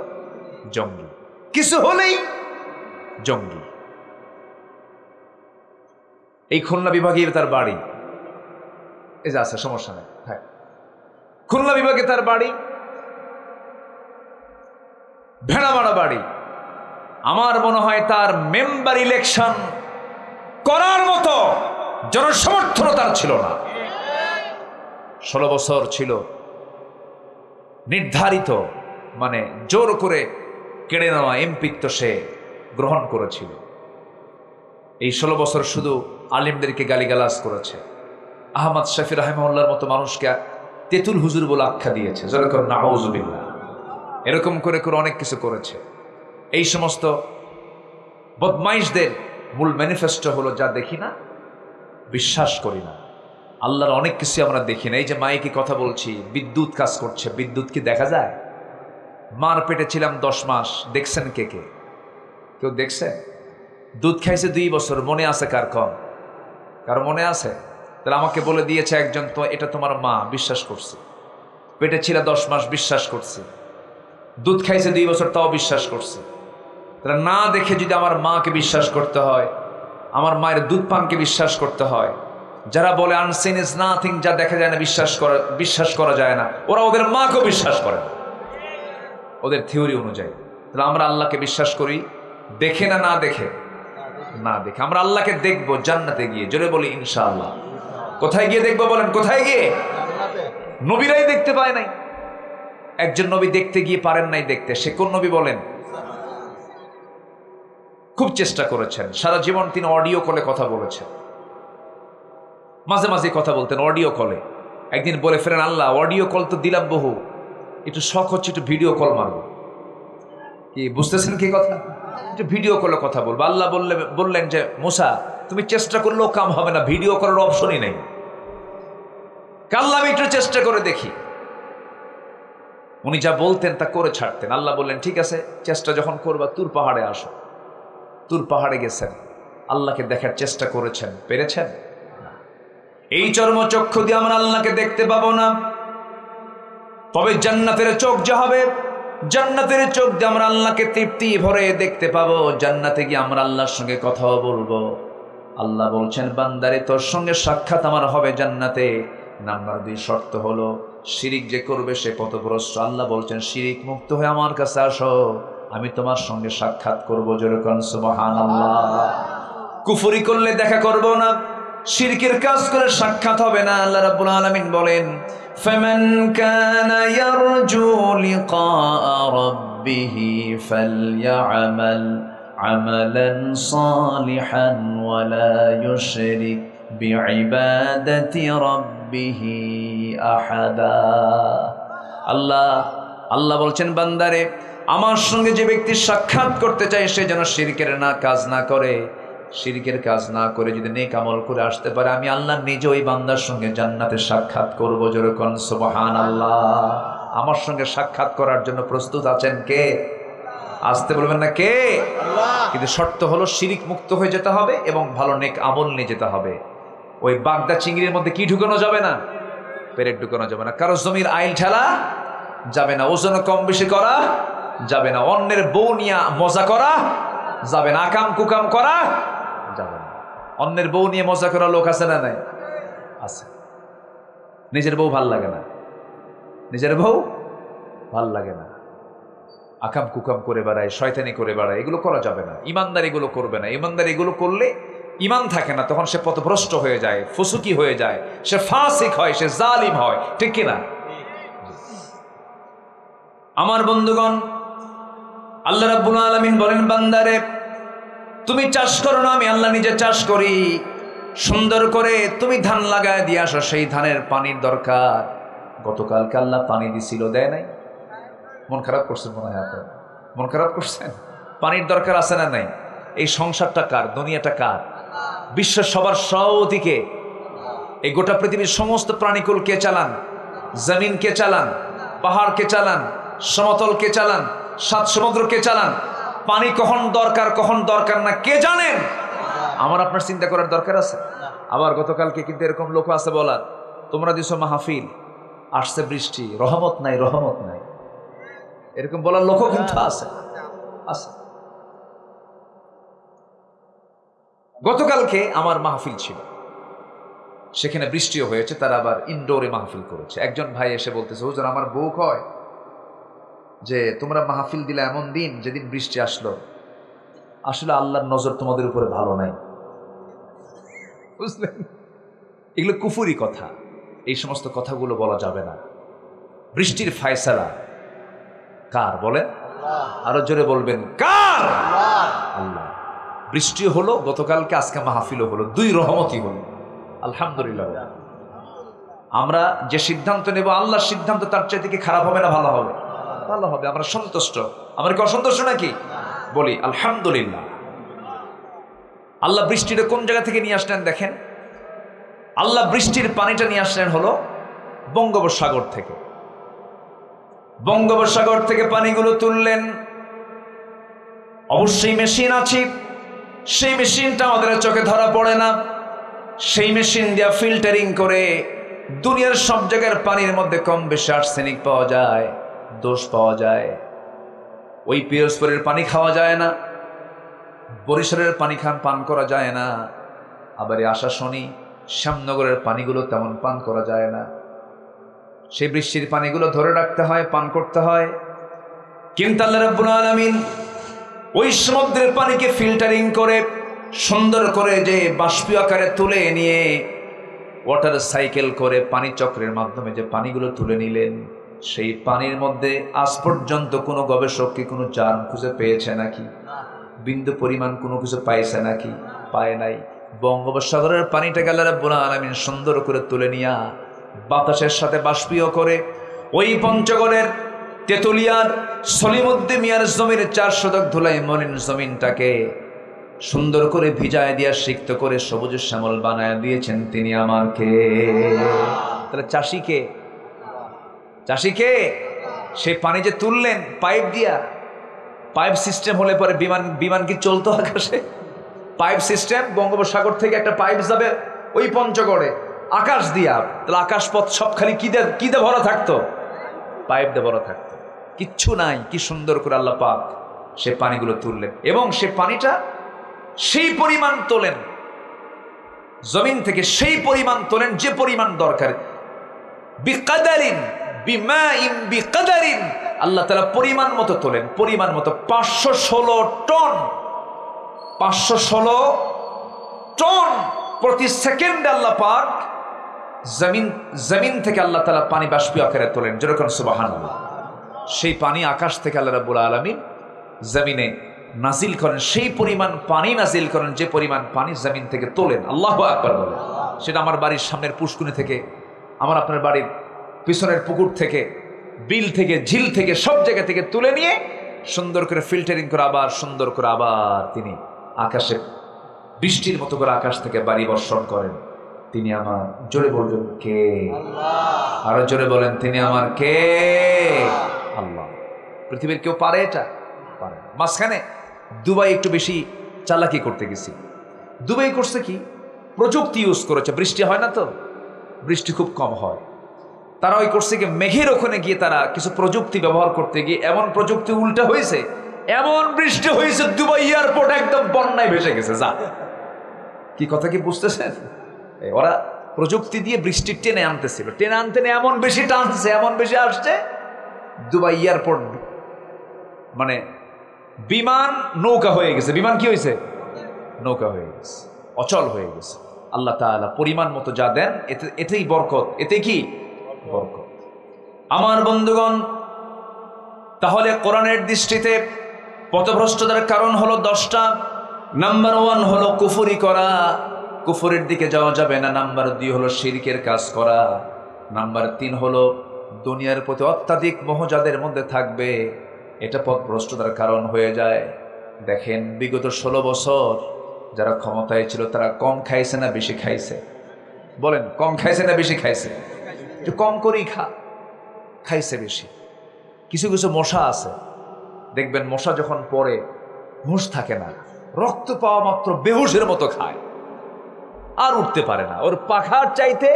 জঙ্গি। কিছু হলেই জঙ্গি। এই খুলনা বিভাগে তার বাড়ি, এই যে আছে, সমস্যা নেই, হ্যাঁ, খুলনা বিভাগে তার বাড়ি, ভেড়ামারা বাড়ি। আমার মনে হয় তার মেম্বার ইলেকশন করার মতো জনসমর্থন তার ছিল না। 16 বছর ছিল নির্ধারিত, মানে জোর করে কেড়ে নেওয়া এমপিত্ব সে গ্রহণ করেছিল। এই 16 বছর শুধু আলিমদেরকে গালিগালাজ করেছে। আহমদ শফি রাহিমাহুল্লাহর মতো মানুষকে তেতুল হুজুর বলে আখ্যা দিয়েছে, যেরকম নাউজুবিল্লাহ। এরকম করে করে অনেক কিছু করেছে। এই সমস্ত বদমাইশদের মূল ম্যানিফেস্টো হলো যা দেখি না বিশ্বাস করি না। আল্লাহর অনেক কিছু আমরা দেখি না। এই যে মাইকে কথা বলছি, বিদ্যুৎ কাজ করছে, বিদ্যুৎ কি দেখা যায়? মার পেটে ছিলাম 10 মাস, দেখছেন কে কে? কেউ দেখছে? দুধ খাইছে 2 বছর, মনে আছে কার? কম কার মনে আছে? তাহলে আমাকে বলে দিয়েছে একজন, তো এটা তোমার মা, বিশ্বাস করছি। পেটে ছিল 10 মাস, বিশ্বাস করছি। দুধ খাইছে 2 বছর, তাও বিশ্বাস করছি। তাহলে না দেখে যদি আমার মাকে বিশ্বাস করতে হয়, আমার মায়ের দুধ পানকে বিশ্বাস করতে হয়, যারা বলে আনসিন ইজ নাথিং, যা দেখা যায় না বিশ্বাস করা যায় না, ওরা ওদের মাকেও বিশ্বাস করে না ওদের থিওরি অনুযায়ী। তাহলে আমরা আল্লাহকে বিশ্বাস করি দেখে না, না দেখে? না দেখে। আমরা আল্লাহকে দেখবো জান্নাতে গিয়ে, জোরে বলি ইনশাআল্লাহ। কোথায় গিয়ে দেখবো বলেন? কোথায় গিয়ে? নবীরাই দেখতে পায় নাই। একজন নবী দেখতে গিয়ে পারেন নাই দেখতে, সে কোন নবী বলেন? খুব চেষ্টা করেছেন, সারা জীবন তিনি অডিও কলে কথা বলেছেন। মাঝে মাঝে কথা বলতেন অডিও কলে। একদিন বলে ফেরেন, আল্লাহ অডিও কল তো দিলাম বহু, একটু শখ হচ্ছে একটু ভিডিও কল মারবো। কি বুঝতেছেন কি কথা? একটু ভিডিও কলে কথা বলবো। আল্লাহ বললেন যে মুসা, তুমি চেষ্টা করলেও কাম হবে না, ভিডিও করার অপশনই নেই। আল্লাহ আমি একটু চেষ্টা করে দেখি। উনি যা বলতেন তা করে ছাড়তেন। আল্লাহ বললেন ঠিক আছে, চেষ্টা যখন করবা তুর পাহাড়ে আসো। তুর পাহাড়ে গেছেন, আল্লাহকে দেখার চেষ্টা করেছেন, পেরেছেন? এই চর্মচক্ষু দিয়ে আমরা আল্লাহকে দেখতে পাবো না। তবে জান্নাতের চোখ যা হবে, জান্নাতের চোখ দিয়ে আমরা আল্লাহকে তৃপ্তি ভরে দেখতে পাবো। জান্নাতে গিয়ে আমরা আল্লাহর সঙ্গে কথাও বলবো। আল্লাহ বলছেন, বান্দারে তোর সঙ্গে সাক্ষাৎ আমার হবে জান্নাতে। নাম্বার 2 শর্ত হলো, শিরিক যে করবে সে পথভ্রষ্ট। আল্লাহ বলছেন, শিরিক মুক্ত হয়ে আমার কাছে আসো, আমি তোমার সঙ্গে সাক্ষাৎ করবো। যেরকম সুবহানাল্লাহ। কুফরি করলে দেখা করব না, শিরকের কাজ করে সাক্ষাৎ হবে না। আল্লাহ রাব্বুল আলামিন বলেন, ফামান কানা ইয়ারজু লিকা রাব্বিহি ফালইআমাল আমালান সালিহান ওয়া লা ইউশরিক বিইবাদাতি রাব্বিহি আহাদা। আল্লাহ বলছেন, বান্দারে, আমার সঙ্গে যে ব্যক্তি সাক্ষাৎ করতে চায় সে যেন শিরকের কাজ না করে। শিরকের কাজ না করে যদি নেক আমল করে আসতে পারে, আমি আল্লাহ নিজে ওই বান্দার সঙ্গে জান্নাতে সাক্ষাৎ করবো। জোরে কোন সুবহানাল্লাহ। আমার সঙ্গে সাক্ষাৎ করার জন্য প্রস্তুত আছেন কে? আসতে বলবেন না কে? কিন্তু শর্ত হলো শিরিক মুক্ত হয়ে যেতে হবে এবং ভালো নেক আমল নিয়ে যেতে হবে। ওই বাগদা চিংড়ির মধ্যে কি ঢুকানো যাবে না? পেরেক ঢুকানো যাবে না। কারো জমির আইল ঠেলা যাবে না। ওজন কম বেশি করা যাবে না। অন্যের বউ নিয়ে মজা করা যাবে না। আকাম কুকাম করা যাবে না। অন্যের বউ নিয়ে মজা করা লোক আছে না? নাই? আছে। নিজের বউ ভাল লাগে না। নিজের বউ ভাল লাগে না। আকাম কুকাম করে বেড়ায়, শয়তানি করে বেড়ায়, এগুলো করা যাবে না। ইমানদার এগুলো করবে না। ইমানদার এগুলো করলে ইমান থাকে না, তখন সে পথভ্রষ্ট হয়ে যায়, ফুসুকি হয়ে যায়, সে ফাসিক হয়, সে জালিম হয়। ঠিক কিনা? আমার বন্ধুগণ, আল্লাহ রাব্বুল আলামিন বলেন, বান্দারে, তুমি চাষ করো না, আমি আল্লাহ নিজে চাষ করি। সুন্দর করে তুমি ধান লাগায় দিয়ে আসো, সেই ধানের পানির দরকার। গতকালকে আল্লাহ পানি দিছিল, দেয় নাই? মন খারাপ করছেন মনে হয় আপনার? মন খারাপ করছেন? পানির দরকার আছে না নাই? এই সংসারটা কার? দুনিয়াটা কার? বিশ্বের সবার সভাপতিকে? এই গোটা পৃথিবীর সমস্ত প্রাণীকুল কে চালান? জমিন কে চালান? পাহাড় কে চালান? সমতল কে চালান? সাত সমুদ্র কে চালান? পানি কখন দরকার কখন দরকার না কে জানেন? আমার আপনার চিন্তা করার দরকার আছে? আবার গতকালকে কিন্তু এরকম লোক আছে বলার, তোমরা দিছো মাহফিল, আসছে বৃষ্টি, রহমত নাই, রহমত নাই, এরকম বলার লোকও কিন্তু আছে। গতকালকে আমার মাহফিল ছিল, সেখানে বৃষ্টিও হয়েছে, তারা আবার ইনডোরে মাহফিল করেছে। একজন ভাই এসে বলতেছে, হুজুর, আমার বউ কয় যে তোমরা মাহফিল দিলে এমন দিন যেদিন বৃষ্টি আসলো, আসলে আল্লাহর নজর তোমাদের উপরে ভালো নাই। বুঝলেন? এগুলো কুফুরি কথা। এই সমস্ত কথাগুলো বলা যাবে না। বৃষ্টির ফায়সালা কার বলেন? আরো জোরে বলবেন, কার? আল্লাহ। বৃষ্টি হলো গতকালকে, আজকে মাহফিলও হলো, দুই রহমতই হলো। আলহামদুলিল্লাহ। আমরা যে সিদ্ধান্ত নেব, আল্লাহর সিদ্ধান্ত তার চাইতে কি খারাপ হবে না ভালো হবে? ভালো হবে। আমরা সন্তুষ্ট। আমরা কি অসন্তুষ্ট নাকি? বলি আলহামদুলিল্লাহ। আল্লাহ বৃষ্টিটা কোন জায়গা থেকে নিয়ে আসলেন দেখেন। আল্লাহ বৃষ্টির পানিটা নিয়ে আসলেন হলো বঙ্গোপসাগর থেকে। বঙ্গোপসাগর থেকে পানিগুলো তুললেন। অবশ্যই মেশিন আছে, সেই মেশিনটা আমাদের চোখে ধরা পড়ে না। সেই মেশিন দিয়ে ফিল্টারিং করে দুনিয়ার সব জায়গার পানির মধ্যে কম বেশি আর্সেনিক পাওয়া যায়, দোষ পাওয়া যায়। ওই পিরোজপুরের পানি খাওয়া যায় না, বরিশালের পানি পান করা যায় না, আবার আশা শনি শ্যামনগরের পানিগুলো তেমন পান করা যায় না। সেই বৃষ্টির পানিগুলো ধরে রাখতে হয়, পান করতে হয়। কিন্তু আল্লাহ রাব্বুল আলামিন ওই সমুদ্রের পানিকে ফিল্টারিং করে সুন্দর করে যে বাষ্পীয় আকারে তুলে নিয়ে ওয়াটার সাইকেল করে পানি চক্রের মাধ্যমে যে পানিগুলো তুলে নিলেন, সেই পানির মধ্যে আজ পর্যন্ত কোনো গবেষক কি কোনো জার্ম খুঁজে পেয়েছে নাকি? বিন্দু পরিমাণ কোনো কিছু পাইছে নাকি? পায় নাই। বঙ্গোপসাগরের পানিটাকে আল্লাহ রাব্বুল আলামিন সুন্দর করে তুলে নিয়া বাতাসের সাথে বাষ্পীয় করে ওই পঞ্চগড়ের তেতুলিয়ার সলিমুদ্দিন মিয়ার জমির 4 শতক ধুলাই মলিন জমিনটাকে সুন্দর করে ভিজায় দিয়া সিক্ত করে সবুজ শ্যামল বানায় দিয়েছেন তিনি আমাকে। তাহলে চাষিকে সেই পানি যে তুললেন পাইপ দিয়া, পাইপ সিস্টেম হলে পরে বিমান কি চলতো আকাশে? পাইপ সিস্টেম, বঙ্গোপসাগর থেকে একটা পাইপ যাবে ওই পঞ্চগড়ে আকাশ দিয়া, তাহলে আকাশ পথ সব খালি কি দিয়ে ভরা থাকতো? পাইপ দিয়ে ভরা থাকতো। কিচ্ছু নাই। কি সুন্দর করে আল্লাহ পাক সে পানিগুলো তুললেন এবং সে পানিটা সেই পরিমাণ তোলেন জমিন থেকে, সেই পরিমাণ তোলেন যে পরিমাণ দরকার। বিকাদারিন বিমাইন বিকাদারিন, আল্লাহ তাআলা পরিমাণ মতো তোলেন, পরিমাণ মতো। 516 টন, 516 টন প্রতি সেকেন্ডে আল্লাহ পাক জমিন থেকে আল্লাহ তাআলা পানি বাষ্পীয় আকারে তোলেন। যেরকম সুবহানাল্লাহ। সেই পানি আকাশ থেকে আল্লাহ রাব্বুল আলামিন জমিনে নাজিল করেন, সেই পরিমাণ পানি নাজিল করেন যে পরিমাণ পানি জমিন থেকে তোলেন। আল্লাহু আকবার বলেন। সেটা আমার বাড়ির সামনের পুষ্কুনি থেকে, আমার আপনার বাড়ির পিছনের পুকুর থেকে, বিল থেকে, ঝিল থেকে, সব জায়গা থেকে তুলে নিয়ে সুন্দর করে ফিল্টারিং করে আবার সুন্দর করে আবার তিনি আকাশে বৃষ্টির মতো করে আকাশ থেকে বাড়ি বর্ষণ করেন। তিনি আমার, জোরে বলবেন কে? আরো জোরে বলেন, তিনি আমার কে? আল্লাহ। পৃথিবীর কেউ পারে এটা? পারে না। মাঝখানে দুবাই একটু বেশি চালাকি করতে গেছি। দুবাই করছে কি, প্রযুক্তি ইউজ করেছে। বৃষ্টি হয় না তো, বৃষ্টি খুব কম হয়। তারা ওই করছে কি, মেঘের ওখানে গিয়ে তারা কিছু প্রযুক্তি ব্যবহার করতে গিয়ে এমন প্রযুক্তি উল্টা হয়েছে, এমন বৃষ্টি হয়েছে দুবাই এয়ারপোর্ট একদম বন্যায় ভেসে গেছে। যা, কি কথা কি বুঝতেছেন? ওরা প্রযুক্তি দিয়ে বৃষ্টি টেনে আনতেছিল, টেনে আনতে এমন বেশি টানছে, এমন বেশি আসছে, দুবাই এয়ারপোর্ট মানে বিমান নৌকা হয়ে গেছে। বিমান কি হয়েছে? নৌকা হয়ে গেছে, অচল হয়ে গেছে। আল্লাহ তাআলা পরিমাণ মতো যা দেন এতেই বরকত। এতে কি বরকত? আমার বন্ধুগণ, তাহলে কোরআনের দৃষ্টিতে পথভ্রষ্টতার কারণ হলো 10টা। নাম্বার 1 হলো কুফরি করা, কুফরের দিকে যাওয়া যাবে না। নাম্বার 2 হলো শিরকের কাজ করা। নাম্বার 3 হলো দুনিয়ার প্রতি অত্যাধিক মোহ যাদের মধ্যে থাকবে, এটা পথভ্রষ্টতার কারণ হয়ে যায়। দেখেন, বিগত 16 বছর যারা ক্ষমতায় ছিল তারা কম খাইছে না বেশি খাইছে? বলেন, কম খাইছে না বেশি খাইছে? একটু কম করেই খাইছে বেশি। কিছু কিছু মশা আছে, দেখবেন মশা যখন পড়ে হুঁশ থাকে না, রক্ত পাওয়া মাত্র বেহুশের মতো খায়, আর উঠতে পারে না। ওর পাখার চাইতে,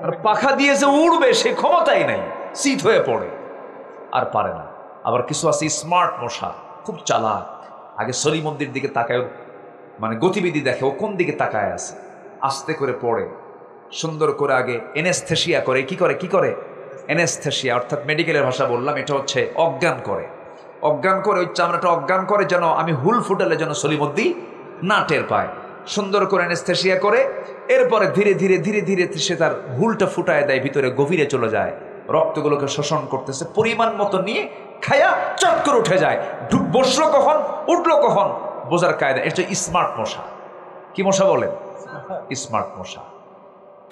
আর পাখা দিয়ে যে উড়বে সে ক্ষমতাই নাই, শীত হয়ে পড়ে, আর পারে না। আবার কিছু আছে স্মার্ট মশা, খুব চালাক। আগে সলিমন্দির দিকে তাকায়, মানে গতিবিধি দেখে ও কোন দিকে তাকায় আছে, আস্তে করে পড়ে, সুন্দর করে আগে এনেস্থেশিয়া করে। কি করে এনেস্থেশিয়া, অর্থাৎ মেডিকেলের ভাষা বললাম, এটা হচ্ছে অজ্ঞান করে। অজ্ঞান করে, ওই চামড়াটা অজ্ঞান করে যেন আমি হুল ফুটালে যেন সলিমদ্দি না টের পায়। সুন্দর করে এনেস্থেশিয়া করে, এরপরে ধীরে ধীরে ধীরে ধীরে সে তার হুলটা ফুটায় দেয়, ভিতরে গভীরে চলে যায়, রক্তগুলোকে শোষণ করতেছে, পরিমাণ মতো নিয়ে খায়া চট করে উঠে যায়। বসলো কখন, উঠলো কখন, বোঝার কায়দা। এটা স্মার্ট মশা। কি মশা বলেন? স্মার্ট মশা।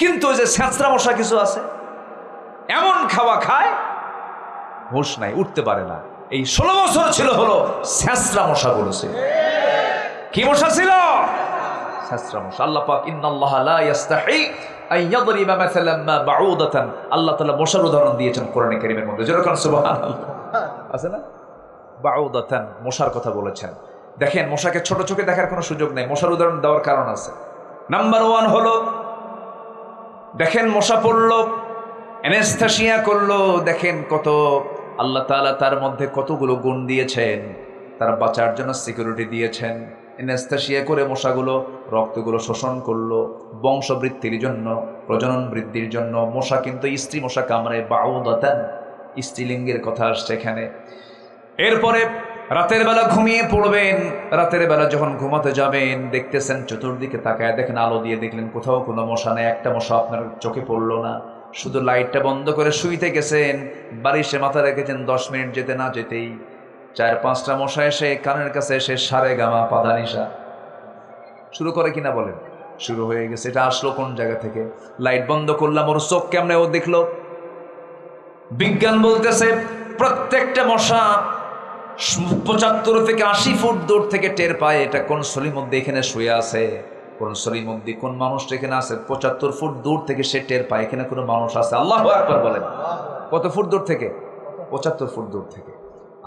কিন্তু ওই যে ছ্যাঁচড়া মশা কিছু আছে, এমন খাওয়া খায়, হুঁশ নাই, উঠতে পারে না। এই 16 বছর ছিল হলো ছ্যাঁচড়া মশা বলেছে। কি মশা ছিল? ছ্যাঁচড়া মশা। আল্লাহ পাক, ইন্নাল্লাহা লা ইস্তাহি আন ইয়াদরিবা মাসালান মা বাউদাতান, আল্লাহ তাআলা মশার উদাহরণ দিয়েছেন কোরআনে কারীমের মধ্যে। যেরকম সুবহানাল্লাহ আছে না, বাউদাতান, মশার কথা বলেছেন। দেখেন, মশাকে ছোট চোখে দেখার কোনো সুযোগ নেই, মশার উদাহরণ দেওয়ার কারণ আছে। নাম্বার 1 হলো, দেখেন মশা পড়লো, এনেস্থেশিয়া করলো, দেখেন কত আল্লাহ তাআলা তার মধ্যে কতগুলো গুণ দিয়েছেন, তার বাঁচার জন্য সিকিউরিটি দিয়েছেন। এনেস্থেশিয়া করে মশাগুলো রক্তগুলো শোষণ করলো বংশবৃদ্ধির জন্য, প্রজনন বৃদ্ধির জন্য। মশা কিন্তু স্ত্রী মশা কামড়ে, বাউদাতান, স্ত্রীলিঙ্গের কথা আসছে এখানে। এরপরে রাতের বেলা ঘুমিয়ে পড়বেন, রাতের বেলা যখন ঘুমাতে যাবেন দেখতেছেন চতুর্দিকে তাকায় দেখেন, আলো দিয়ে দেখলেন কোথাও কোনো মশা নেই, একটা মশা আপনার চোখে পড়লো না। শুধু লাইটটা বন্ধ করে শুইতে গেছেন, বালিশে মাথা রেখেছেন, 10 মিনিট যেতে না যেতেই 4-5টা মশা এসে কানের কাছে এসে সারে গামা পাদানিসা শুরু করে। কিনা বলেন? শুরু হয়ে গেছে। এটা আসলো কোন জায়গা থেকে? লাইট বন্ধ করলাম, ওর চোখ কেমনে ও দেখলো? বিজ্ঞান বলতেছে প্রত্যেকটা মশা 75 থেকে 80 ফুট দূর থেকে টের পায় এটা কোন সলিমদ্দি এখানে শুয়ে আছে, কোন সলিমদ্দি, কোন মানুষটা এখানে আছে। 75 ফুট দূর থেকে সে টের পায় এখানে কোনো মানুষ আছে। আল্লাহু আকবার বলেন। কত ফুট দূর থেকে? 75 ফুট দূর থেকে।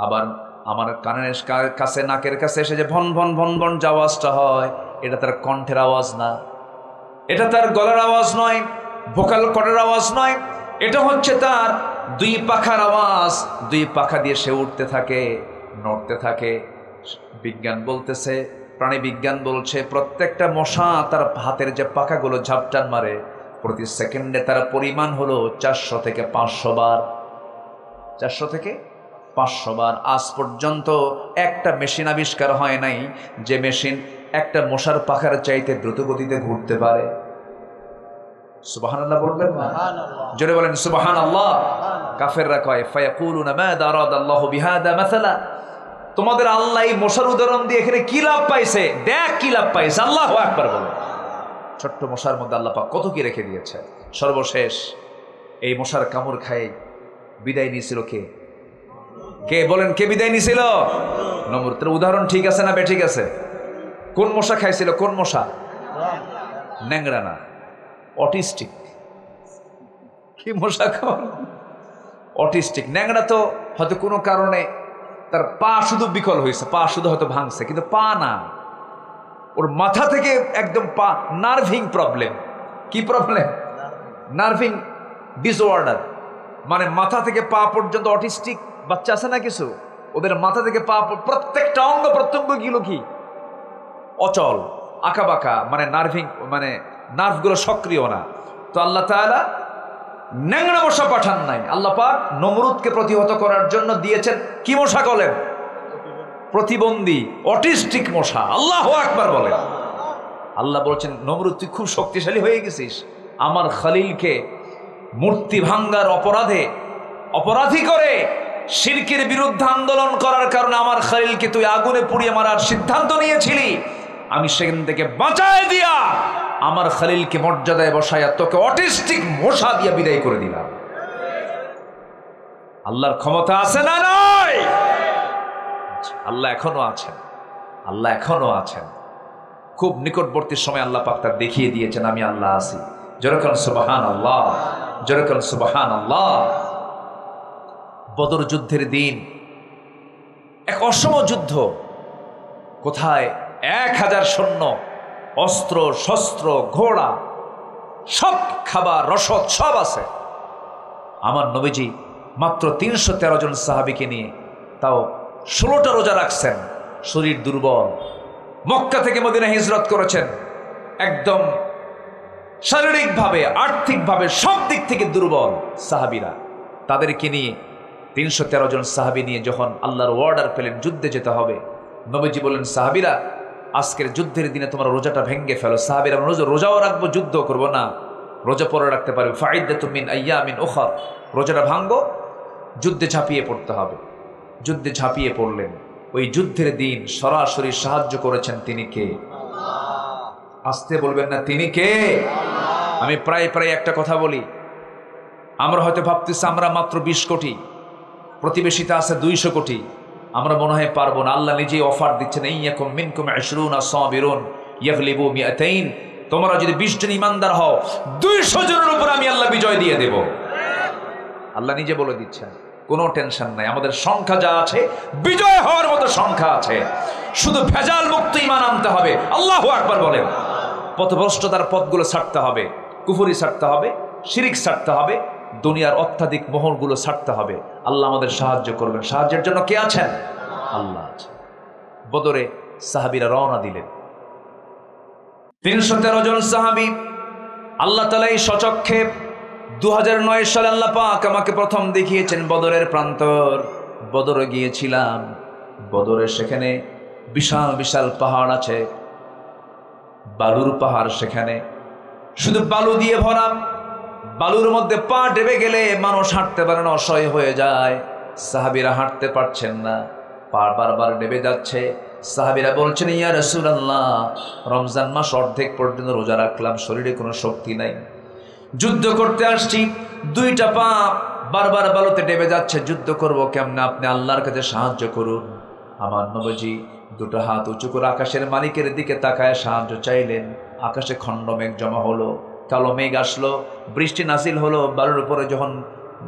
আবার আমার কানের কাছে, নাকের কাছে এসে যে ভন ভন ভন ভন যে আওয়াজটা হয়, এটা তার কণ্ঠের আওয়াজ না, এটা তার গলার আওয়াজ নয়, ভোকাল কর্ডের আওয়াজ নয়, এটা হচ্ছে তার 2 পাখার আওয়াজ। 2 পাখা দিয়ে সে উঠতে থাকে, নড়তে থাকে। বিজ্ঞান বলতেছে, প্রাণী বিজ্ঞান বলছে প্রত্যেকটা মশা তার হাতের যে পাখাগুলো ঝাপটান মারে, প্রতি সেকেন্ডে তার পরিমাণ হলো 400 থেকে 500 বার। 400 থেকে 500 বার। আজ পর্যন্ত একটা মেশিন আবিষ্কার হয় নাই যে মেশিন একটা মশার পাখার চাইতে দ্রুত গতিতে ঘুরতে পারে। সুবহানাল্লাহ বলবেন না? জোরে বলেন সুবহানাল্লাহ। কাফেররা কয় ফায়াকুলুনা মাযা আরাদাল্লাহু বিহাদা মাসালা, তোমাদের আল্লাহ এই মশার উদাহরণ দিয়ে এখানে কি লাভ পাইছে, দেখ কি লাভ পাইছে। আল্লাহু আকবার বলো। ছোট্ট মশার মধ্যে আল্লাহ পাক কত কি রেখে দিয়েছে। সর্বশেষ এই মশার কামড় খায় বিদায় নিয়েছিল কে? কে বলেন, কে বিদায় নিয়েছিল? নমরুদের উদাহরণ ঠিক আছে না বেঠিক আছে? কোন মশা খাইছিল? কোন মশা? ন্যাংরা না, অটিস্টিক। কি মশা খাওয়ান? অটিস্টিক। ন্যাংরা তো হয়তো কোনো কারণে তার পা শুধু বিকল হয়েছে, পা শুধু হয়তো ভাঙছে, কিন্তু পা না, ওর মাথা থেকে একদম পা, নার্ভিং প্রবলেম। কি প্রবলেম? নার্ভিং ডিসঅর্ডার, মানে মাথা থেকে পা পর্যন্ত। অটিস্টিক বাচ্চা আছে না কিছু, ওদের মাথা থেকে পা প্রত্যেকটা অঙ্গ প্রত্যঙ্গ গুলো কি অচল, আঁকাবাঁকা, মানে নার্ভিং, মানে নার্ভগুলো সক্রিয় না। তো আল্লাহ তাআলা ন্যাংরা মশা পাঠান নাই, আল্লাহ পাক নমরুদকে প্রতিহত করার জন্য দিয়েছেন কি মশা বলেন? প্রতিবন্ধী, অটিস্টিক মশা। আল্লাহু আকবার বলেন। আল্লাহ বলছেন, নমরুদ তুই খুব শক্তিশালী হয়ে গেছিস, আমার খলিলকে মূর্তি ভাঙ্গার অপরাধী করে শিরকের বিরুদ্ধে আন্দোলন করার কারণে আমার খলিলকে তুই আগুনে পুড়িয়ে মারার সিদ্ধান্ত নিয়েছিলি। আমি সেখান থেকে বাঁচায় দিয়া আমার খলিলকে মর্যাদায় বসাইয়া তোকে অটিস্টিক মশা দিয়া বিদায় করে দিলাম। আল্লাহর ক্ষমতা আছে না নাই? আল্লাহ এখনো আছেন, আল্লাহ এখনো আছেন। খুব নিকটবর্তী সময় আল্লাহ পাক তার দেখিয়ে দিয়েছেন আমি আল্লাহ আছি। যেরকম সুবহানাল্লাহ, যেরকম সুবহানাল্লাহ। বদর যুদ্ধের দিন, এক অসম যুদ্ধ, কোথায় 1000 সৈন্য, অস্ত্র শস্ত্র, ঘোড়া, সব খাবার রসদ সব আছে। আমার নবীজি মাত্র 313 জন সাহাবীকে নিয়ে, তাও 16টা রোজা রাখছেন, শরীর দুর্বল। মক্কা থেকে মদিনা হিজরত করেছেন, একদম শারীরিকভাবে, আর্থিকভাবে, সব দিক থেকে দুর্বল সাহাবীরা। তাদেরকে নিয়ে 313 জন সাহাবী নিয়ে যখন আল্লাহর অর্ডার পেলেন যুদ্ধে যেতে হবে, নবীজি বললেন, সাহাবীরা আজকের যুদ্ধের দিনে তোমরা রোজাটা ভেঙে ফেলো। সাহাবীরা রোজাও রাখবো, যুদ্ধ করব না, রোজা পরে রাখতে পারবে। ফাইদাতুম মিন আইয়ামিন উখর, রোজাটা ভাঙবো, যুদ্ধে ঝাঁপিয়ে পড়তে হবে। যুদ্ধে ঝাঁপিয়ে পড়লেন। ওই যুদ্ধের দিন সরাসরি সাহায্য করেছেন তিনি কে? আসতে বলবেন না, তিনি কে? আমি প্রায় একটা কথা বলি, আমরা হয়তো ভাবতেছি আমরা মাত্র 20 কোটি, প্রতিবেশীতে আছে 200 কোটি, আমরা মনে হয় পারবো না। আল্লাহ নিজেই অফার দিচ্ছেন, ইয়াকুম মিনকুম 20 সাবিরুন ইয়াগলিবু 200। তোমরা যদি 20 জন ইমানদার হও, 200 জনের উপর আমি আল্লাহ বিজয় দিয়ে দেব। আল্লাহ নিজে বলে দিচ্ছেন, কোনো টেনশন নাই। আমাদের সংখ্যা যা আছে, বিজয় হওয়ার মতো সংখ্যা আছে, শুধু ভেজাল মুক্ত ঈমান আনতে হবে। আল্লাহু আকবার বলেন। পথভ্রষ্টতার পথগুলো ছাড়তে হবে, কুফরি ছাড়তে হবে, শিরিক ছাড়তে হবে, দুনিয়ার অত্যাধিক মোহরগুলো ছাড়তে হবে। আল্লাহ আমাদের সাহায্য করবেন। সাহায্যের জন্য কে আছেন? আল্লাহ আছেন। বদরে সাহাবীরা রওনা দিলেন, 313 জন সাহাবী। আল্লাহ তাআলা এই সচক্ষে 2009 সালে আল্লাহ পাক আমাকে প্রথম দেখিয়েছেন বদরের প্রান্তর। বদরে গিয়েছিলাম, বদরে সেখানে বিশাল বিশাল পাহাড় আছে, বালুর পাহাড়, সেখানে শুধু বালু দিয়ে ভরা। বালুর মধ্যে পা ডেবে গেলে মানুষ হাঁটতে পারে না, অসহায় হয়ে যায়। সাহাবীরা হাঁটতে পারছেন না, পা বারবার ডেবে যাচ্ছে। সাহাবীরা বলছেন, ইয়া রাসূলুল্লাহ, রমজান মাস অর্ধেক পর্যন্ত রোজা রাখলাম, শরীরে কোনো শক্তি নাই, যুদ্ধ করতে আসছি, 2টা পা বারবার বালুতে ডেবে যাচ্ছে, যুদ্ধ করব কেমনে? আপনি আল্লাহর কাছে সাহায্য করুন। আমার নবীজি 2টা হাত উঁচু করে আকাশের মালিকের দিকে তাকায় সাহায্য চাইলেন। আকাশে খণ্ডমেঘ জমা হলো, কালো মেঘ আসলো, বৃষ্টি নাজিল হলো। বালুর উপরে যখন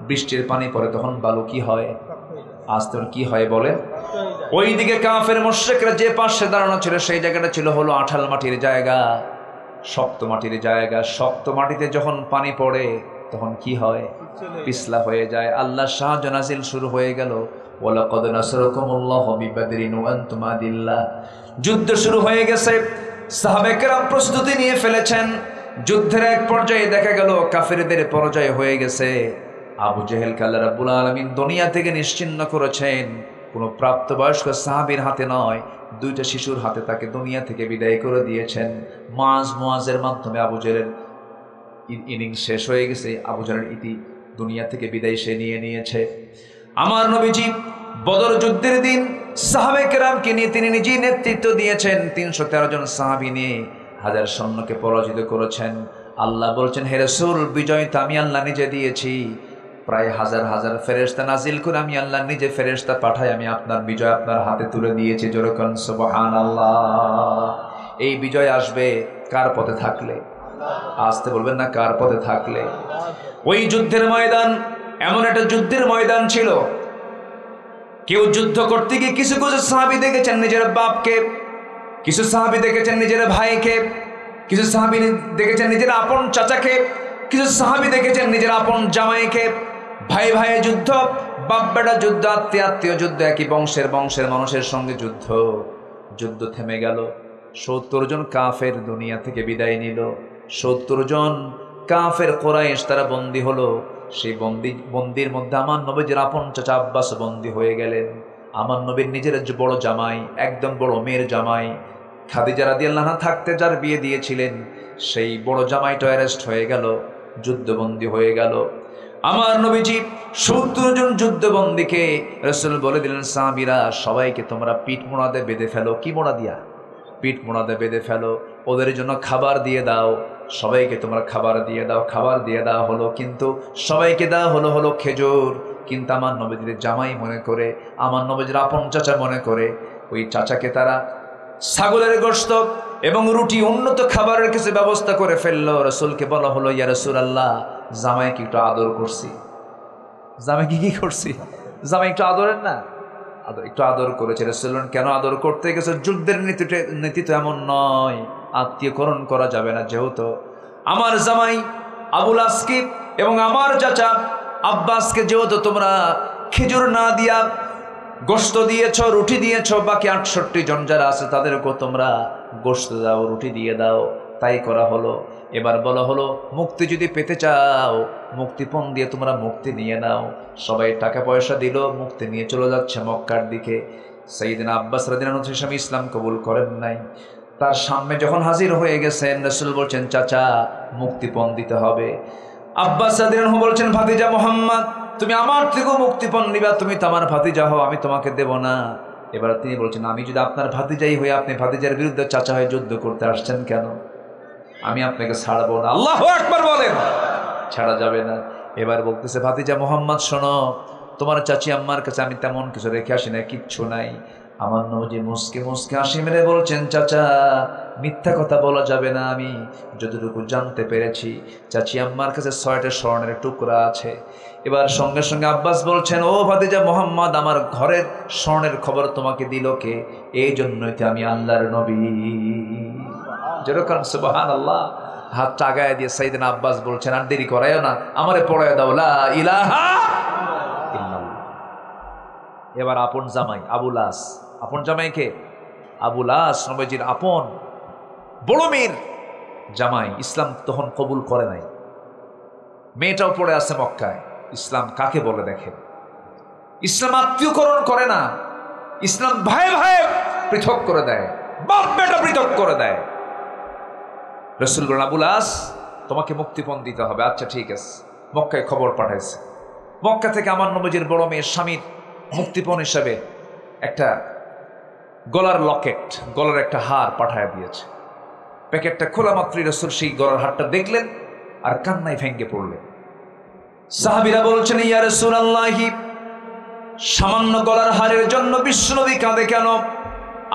বৃষ্টির পানি পড়ে তখন বালু কি হয়? আস্তে কি হয় বলেন? ওইদিকে কাফের মুশরিকরা যে পাশে দাঁড়ানো ছিল, সেই জায়গাটা ছিল হলো আঠাল মাটির জায়গা, শক্ত মাটির জায়গা। শক্ত মাটিতে যখন পানি পড়ে তখন কি হয়? পিছলা হয়ে যায়। আল্লাহর সাহায্য নাজিল শুরু হয়ে গেল। ওয়ালাকাদ নাসরাকুমুল্লাহু বিবাদরিন ওয়া আনতুম আদিল্লাহ। যুদ্ধ শুরু হয়ে গেছে, সাহাবায়ে কেরাম প্রস্তুতি নিয়ে ফেলেছেন। যুদ্ধের এক পর্যায়ে দেখা গেল কাফেরদের পরাজয় হয়ে গেছে। আবু জেহেলকে আল্লাহ রাব্বুল আলামিন দুনিয়া থেকে নিশ্চিহ্ন করেছেন। কোনো প্রাপ্তবয়স্ক সাহাবীর হাতে নয়, 2টা শিশুর হাতে তাকে দুনিয়া থেকে বিদায় করে দিয়েছেন। মুআজের মাধ্যমে আবু জেহেলের ইনিংস শেষ হয়ে গেছে। আবু জেহেলের দুনিয়া থেকে বিদায় সে নিয়ে নিয়েছে। আমার নবীজি বদর যুদ্ধের দিন সাহাবে কেরামকে নিয়ে তিনি নিজেই নেতৃত্ব দিয়েছেন। ৩১৩ জন সাহাবী নিয়ে হাজার সৈন্যকে পরাজিত করেছেন। আল্লাহ বলছেন, হে রাসূল, বিজয় তো আমি আল্লাহ নিজে দিয়েছি। প্রায় হাজার হাজার ফেরেশতা নাজিল করে আমি আল্লাহ নিজে ফেরেশতা পাঠাই আমি আপনার বিজয় আপনার হাতে তুলে দিয়েছি। জোরে বলেন সুবহানাল্লাহ। এই বিজয় আসবে কার পথে থাকলে? আসতে বলবেন না, কার পথে থাকলে? ওই যুদ্ধের ময়দান এমন একটা যুদ্ধের ময়দান ছিল, কেউ যুদ্ধ করতে গিয়ে কিছু কিছু সাহাবী দেখেছেন নিজের বাপকে, কিছু সাহাবী দেখেছেন নিজের ভাইকে, কিছু সাহাবী দেখেছেন নিজের আপন চাচাকে, কিছু সাহাবী দেখেছেন নিজের আপন জামাইকে। ভাই ভাই যুদ্ধ, বাপ বেটা যুদ্ধ, আত্মীয় আত্মীয় যুদ্ধ, একই বংশের মানুষের সঙ্গে যুদ্ধ। যুদ্ধ থেমে গেল। ৭০ জন কাফের দুনিয়া থেকে বিদায় নিল। ৭০ জন কাফের কুরাইশ তারা বন্দী হলো। সেই বন্দির মধ্যে আমার নবীর আপন চাচা আব্বাস বন্দী হয়ে গেলেন। আমার নবীর নিজের বড় জামাই, একদম বড় মেয়ের জামাই খাদিজা রাদিয়াল্লাহু আনহা থাকতে যার বিয়ে দিয়েছিলেন, সেই বড় জামাইটা অ্যারেস্ট হয়ে গেল, যুদ্ধবন্দী হয়ে গেল। আমার নবীজি ৭০ জন যুদ্ধবন্দীকে রাসূল বলে দিলেন, সাহাবীরা সবাইকে তোমরা পিঠ মোড়াতে বেঁধে ফেলো। কি মোড়া দিয়া? পিঠ মোড়াতে বেঁধে ফেলো। ওদের জন্য খাবার দিয়ে দাও। সবাইকে তোমরা খাবার দিয়ে দাও। খাবার দিয়ে দেওয়া হলো, কিন্তু সবাইকে দেওয়া হলো খেজুর। কিন্তু আমার নবীজির জামাই মনে করে, আমার নবীজির আপন চাচা মনে করে, ওই চাচাকে তারা ছাগলের গোশত এবং রুটি, উন্নত খাবারের কিছু ব্যবস্থা করে ফেললো। রাসূলকে বলা হলো, ইয়া রাসূলুল্লাহ, জামাইকে একটু আদর করছি। জামাইকে কি করছি? জামাই একটু আদরের না, একটু আদর করেছে। রাসূল কেন আদর করতে গেছে? যুদ্ধের নীতি তো এমন নয়, আত্মীয়করণ করা যাবে না। যেহেতু আমার জামাই আবুল আসকে এবং আমার চাচা আব্বাসকে যেহেতু তোমরা খেজুর না দিয়া গোশত দিয়েছ, রুটি দিয়েছ, বাকি ৬৮ জন যারা আছে তাদেরকেও তোমরা গোশত দাও, রুটি দিয়ে দাও। তাই করা হলো। এবার বলা হলো, মুক্তি যদি পেতে চাও, মুক্তিপণ দিয়ে তোমরা মুক্তি নিয়ে নাও। সবাই টাকা পয়সা দিল, মুক্তি নিয়ে চলে যাচ্ছে মক্কার দিকে। সাইয়েদনা আব্বাস রাদিয়াল্লাহু আনহু স্বামী ইসলাম কবুল করেন নাই। তার সামনে যখন হাজির হয়ে গেছেন, রাসূল বলছেন, চাচা মুক্তিপণ দিতে হবে। আব্বাস রাদিয়াল্লাহু আনহু বলছেন, ভাতিজা মুহাম্মদ, তুমি আমার থেকেও মুক্তিপণ নিবা, তুমি তো আমার ভাতিজা হও, আমি তোমাকে দেব না। এবার তিনি বলছেন, আমি যদি আপনার ভাতিজাই হই, আপনি ভাতিজার বিরুদ্ধে চাচা হয়ে যুদ্ধ করতে আসছেন কেন? আমি আপনাকে ছাড়বো না। আল্লাহু আকবার বলেন। ছাড়া যাবে না। এবার বলতেছে, ভাতিজা মুহাম্মদ শোনো, তোমার চাচি আম্মার কাছে আমি তেমন কিছু রেখে আসি না, কিচ্ছু নাই। আমার নবী মুসকে মুসকে হাসি মেরে বলছেন, চাচা মিথ্যা কথা বলা যাবে না, আমি যতটুকু জানতে পেরেছি চাচি আম্মার কাছে ৬টা স্বর্ণের টুকরা আছে। এবার সঙ্গে সঙ্গে আব্বাস বলছেন, ও ভাতিজা মুহাম্মদ, আমার ঘরের স্বর্ণের খবর তোমাকে দিল কে? এই জন্যই তো আমি আল্লাহর নবী। যেরকম সুবহানাল্লাহ। হাতটা আগায় দিয়ে সাইয়েদনা আব্বাস বলছেন, আর দেরি করায়ও না, আমারে পড়ায় দাও লা ইলাহা ইল্লাল্লাহ। এবার আপন জামাই আবুল আস, আপন জামাইকে আবুল আস নবীজির আপন বড় মেয়ের জামাই, ইসলাম তখন কবুল করে নাই। মেয়েটাও পড়ে আছে মক্কায়। ইসলাম কাকে বলে দেখেন? ইসলাম আত্মীয়করণ করে না, ইসলাম ভাই ভাই পৃথক করে দেয়, বাপ বেটা পৃথক করে দেয়। রাসূল বলেন, আবুল আস তোমাকে মুক্তিপণ দিতে হবে। আচ্ছা ঠিক আছে। মক্কায় খবর পাঠাইছে। মক্কা থেকে আমার নবীজির বড় মেয়ের স্বামীর মুক্তিপণ হিসাবে একটা গলার লকেট, গলার একটা হার পাঠায় দিয়েছে। প্যাকেটটা খোলা মাত্রই রাসূল সেই গলার হারটা দেখলেন আর কান্নায় ভেঙে পড়লেন। সাহাবীরা বলছেন, ইয়া রাসূলুল্লাহ, সামান্য গলার হারের জন্য বিশ্বনবী কাঁদে কেন?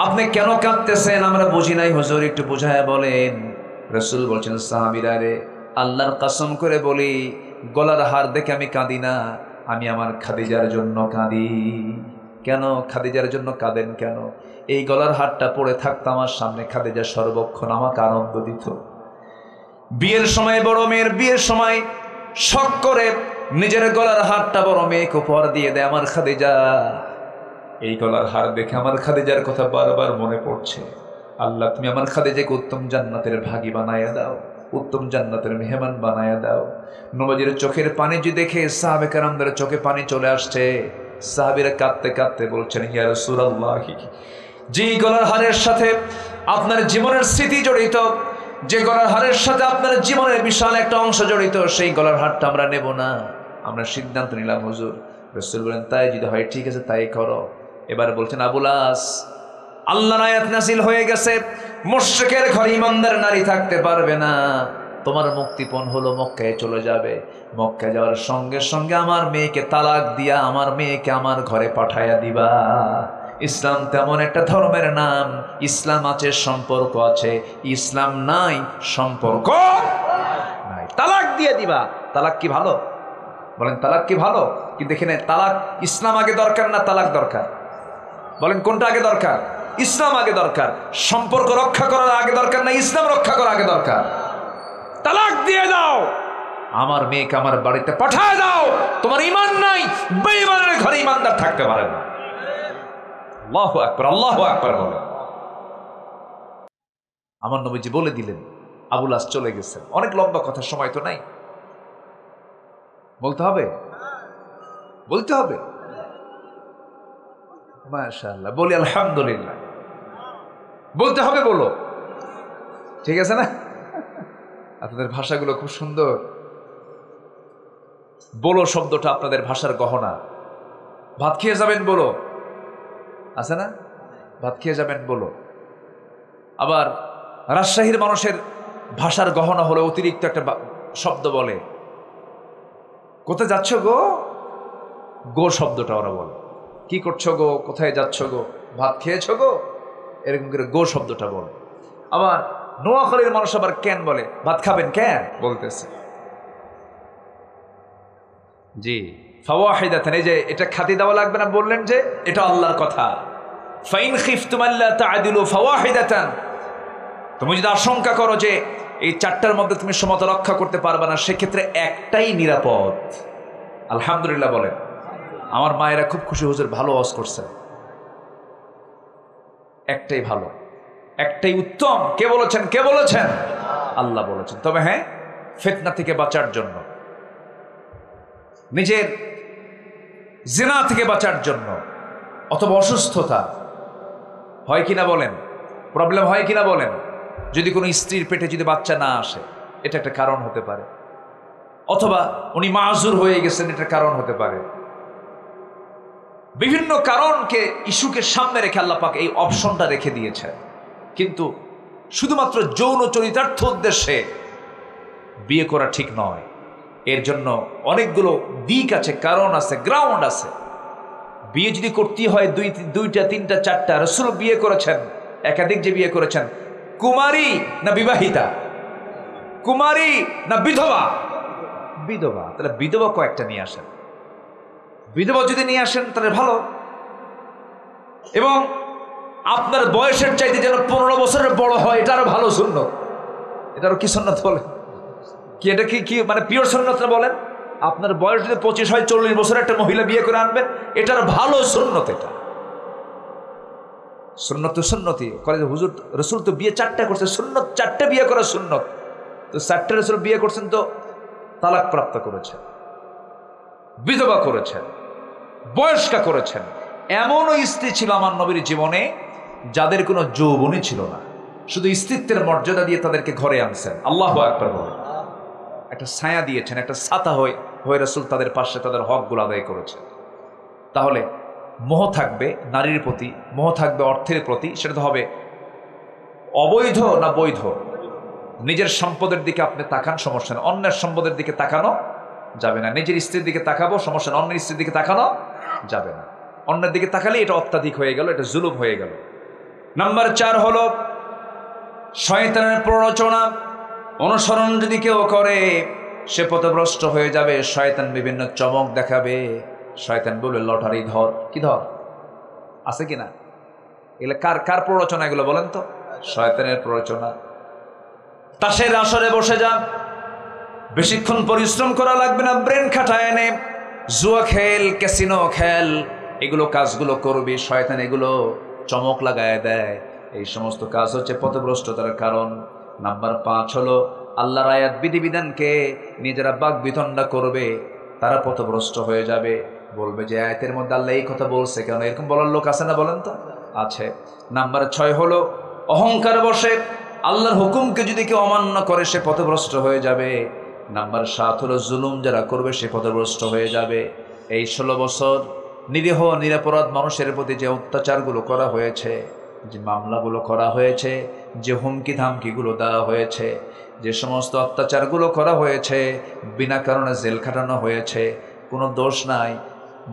আপনি কেন কাঁদতেছেন? আমরা বুঝি নাই হুজুর, একটু বুঝায়া বলেন। রাসূল বলছেন, সাহাবীরা রে, আল্লাহর কসম করে বলি, গলার হার দেখে আমি কাঁদি না, আমি আমার খাদিজার জন্য কাঁদি। কেন খাদিজার জন্য কাঁদেন কেন? এই গলার হারটা পরে থাকতো আমার সামনে, খাদিজা সর্বক্ষণ আমাকে আনন্দ দিত। বিয়ের সময় বড় মেয়ের বিয়ের সময় শখ করে নিজের গলার হারটা বড় মেয়েকে উপহার দিয়ে দেয় আমার খাদিজা। এই গলার হার দেখে আমার খাদিজার কথা বারবার মনে পড়ছে। আল্লাহ তুমি আমার খাদিজাকে উত্তম জান্নাতের ভাগী বানায়া দাও, উত্তম জান্নাতের মেহমান বানায়া দাও। নবীর চোখের পানি যে দেখে সাহাবে কেরামদের চোখে পানি চলে আসছে। সাহাবীরা কাঁদতে কাঁদতে বলছেন, ইয়া রাসূলুল্লাহ, যে গলার হারের সাথে আপনার জীবনের স্মৃতি জড়িত, যে গলার হারের সাথে আপনার জীবনের বিশাল একটা অংশ জড়িত, সেই গলার হারটা আমরা নেব না। আমরা সিদ্ধান্ত নিলাম হুজুর, রাসূল বলেন, তাই যদি হয় ঠিক আছে, তাই করো। এবার বলছেন, আবুল আস, আল্লাহর আয়াত নাযিল হয়ে গেছে, মুশরিকের ঘরে ঈমানদার নারী থাকতে পারবে না। তোমার মুক্তিপণ হলো মক্কায় চলে যাবে। মক্কায় যাওয়ার সঙ্গে সঙ্গে আমার মেয়েকে তালাক দিয়া আমার মেয়েকে আমার ঘরে পাঠাইয়া দিবা। ইসলাম তেমন একটা ধর্মের নাম, ইসলাম আছে, সম্পর্ক আছে। ইসলাম নাই, সম্পর্ক নাই। তালাক দিয়ে দিবা। তালাক কি ভালো? বলেন তালাক কি ভালো? কিন্তু এখানে তালাক, ইসলাম আগে দরকার না তালাক দরকার? বলেন কোনটা আগে দরকার? ইসলাম আগে দরকার। সম্পর্ক রক্ষা করার আগে দরকার না ইসলাম রক্ষা করা আগে দরকার? তালাক দিয়ে দাও, আমার মেয়েকে আমার বাড়িতে পাঠায় দাও। তোমার ঈমান নাই, বেঈমানের ঘরে ঈমানদার থাকতে পারে না। আল্লাহু আকবার, আল্লাহু আকবার বলেন। আমার নবীজি বলে দিলেন, আবুল আস চলে গেছেন। অনেক লম্বা কথা, সময় তো নাই। বলতে হবে, বলতে হবে। মাশাআল্লাহ, বলি আলহামদুলিল্লাহ। বলতে হবে, বলো, ঠিক আছে না? আপনাদের ভাষাগুলো খুব সুন্দর। বলো শব্দটা আপনাদের ভাষার গহনা। ভাত খেয়ে যাবেন বলো, আছে না? ভাত খেয়ে যাবেন বলো। আবার রাজশাহীর মানুষের ভাষার গহনা হলো অতিরিক্ত একটা শব্দ বলে, কোথায় যাচ্ছ গো? গো শব্দটা ওরা বলে। কি করছো গো? কোথায় যাচ্ছ গো? ভাত খেয়েছো গো? এরকম করে গো শব্দটা বলে। আবার নোয়াখালীর মানুষ আবার কেন বলে, ভাত খাবেন কেন বলতেছে। জি, ফাওয়াহিদাতান, এই যে এটা খাতি দেওয়া লাগবে না, বললেন যে এটা আল্লাহর কথা। ফাইন খিফতুম আল্লা তা'দিলু ফাওয়াহিদাতান, তুমি যদি আশঙ্কা করো যে এই চারটার মধ্যে তুমি সমতা রক্ষা করতে পারবে না, সেক্ষেত্রে একটাই নিরাপদ। আলহামদুলিল্লাহ বলেন। আমার মায়েরা খুব খুশি, হুজুর ভালো ওয়াজ করছেন। একটাই ভালো, একটাই উত্তম। কে বলেছেন? কে বলেছেন? আল্লাহ বলেছেন। তবে হ্যাঁ, ফিতনা থেকে বাঁচার জন্য, নিজের জিনা থেকে বাঁচার জন্য, অথবা অসুস্থতা হয় কিনা বলেন, প্রবলেম হয় কিনা বলেন, যদি কোনো স্ত্রীর পেটে যদি বাচ্চা না আসে, এটা একটা কারণ হতে পারে। অথবা উনি মাযুর হয়ে গেছেন, এটা কারণ হতে পারে। বিভিন্ন কারণকে, ইস্যুকে সামনে রেখে আল্লাহ পাক এই অপশনটা রেখে দিয়েছে। কিন্তু শুধুমাত্র যৌন চরিতার্থ উদ্দেশ্যে বিয়ে করা ঠিক নয়। এর জন্য অনেকগুলো দিক আছে, কারণ আছে, গ্রাউন্ড আছে। বিয়ে যদি করতেই হয় দুইটা, তিনটা, চারটা, রাসূল বিয়ে করেছেন, একাধিক যে বিয়ে করেছেন, কুমারী না বিবাহিতা, কুমারী না বিধবা? বিধবা। তাহলে বিধবা কয়েকটা নিয়ে আসেন। বিধবা যদি নিয়ে আসেন তাহলে ভালো। এবং আপনার বয়সের চাইতে যেন 15 বছরের বড় হয়, এটা আরো ভালো সুন্নত। এটা আরো কি সুন্নত বলে? কি এটা কি মানে পিওর সুন্নত না বলেন? আপনার বয়স যদি 25 হয়, 40 বছরের একটা মহিলা বিয়ে করে আনবেন, এটার ভালো সুন্নত। এটা সুন্নত তো সুন্নতি করে। হুজুর রাসূল তো বিয়ে 4টা করছে, সুন্নত 4টে বিয়ে করা সুন্নত। তো 4টে রাসূল বিয়ে করছেন, তো তালাক প্রাপ্ত করেছেন, বিধবা করেছেন, বয়স্কা করেছেন। এমনও স্ত্রী ছিল আমার নবীর জীবনে যাদের কোনো যৌবনই ছিল না, শুধু স্ত্রীত্বের মর্যাদা দিয়ে তাদেরকে ঘরে আনছেন। আল্লাহু আকবার বলেন। একটা ছায়া দিয়েছেন, একটা ছাতা হয়ে রাসূল তাদের পাশে তাদের হকগুলো আদায় করেছেন। তাহলে মোহ থাকবে নারীর প্রতি, মোহ থাকবে অর্থের প্রতি, সেটা তো হবে অবৈধ না বৈধ? নিজের সম্পদের দিকে আপনি তাকান, সমস্যা না। অন্যের সম্পদের দিকে তাকানো যাবে না। নিজের স্ত্রীর দিকে তাকাবো, সমস্যা না। অন্যের স্ত্রীর দিকে তাকানো যাবে না। অন্যের দিকে তাকালে এটা অত্যাধিক হয়ে গেল, এটা জুলুম হয়ে গেল। নাম্বার 4 হলো শয়তানের প্ররোচনা। অনুসরণ যদি কেউ করে, সে পথভ্রষ্ট হয়ে যাবে। শয়তান বিভিন্ন চমক দেখাবে। শয়তান বলবে, লটারি ধর। কি ধর? আছে কিনা? এগুলো কার প্ররোচনা এগুলো বলেন তো? শয়তানের প্ররোচনা। তাসের আসরে বসে যা, বেশিক্ষণ পরিশ্রম করা লাগবে না, ব্রেন খাটায় নে। জুয়া খেল, ক্যাসিনো খেল, এগুলো কাজগুলো করবি, শয়তান এগুলো চমক লাগায় দেয়। এই সমস্ত কাজ হচ্ছে পথভ্রষ্টতার কারণ। নাম্বার 5 হলো আল্লাহর আয়াত বিধিবিধানকে নিজেরা বাকবিতণ্ডা করবে, তারা পথভ্রষ্ট হয়ে যাবে। বলবে যে আয়াতের মধ্যে আল্লাহ এই কথা বলছে কেন? এরকম বলার লোক আছে না বলেন তো? আছে। নাম্বার 6 হলো অহংকার বসে আল্লাহর হুকুমকে যদি কেউ অমান্য করে, সে পথভ্রষ্ট হয়ে যাবে। নাম্বার 7 হলো জুলুম যারা করবে, সে পথভ্রষ্ট হয়ে যাবে। এই 16 বছর নিরীহ নিরপরাধ মানুষের প্রতি যে অত্যাচারগুলো করা হয়েছে, যে মামলাগুলো করা হয়েছে, যে হুমকি ধামকিগুলো দেওয়া হয়েছে, যে সমস্ত অত্যাচারগুলো করা হয়েছে, বিনা কারণে জেল খাটানো হয়েছে, কোনো দোষ নাই,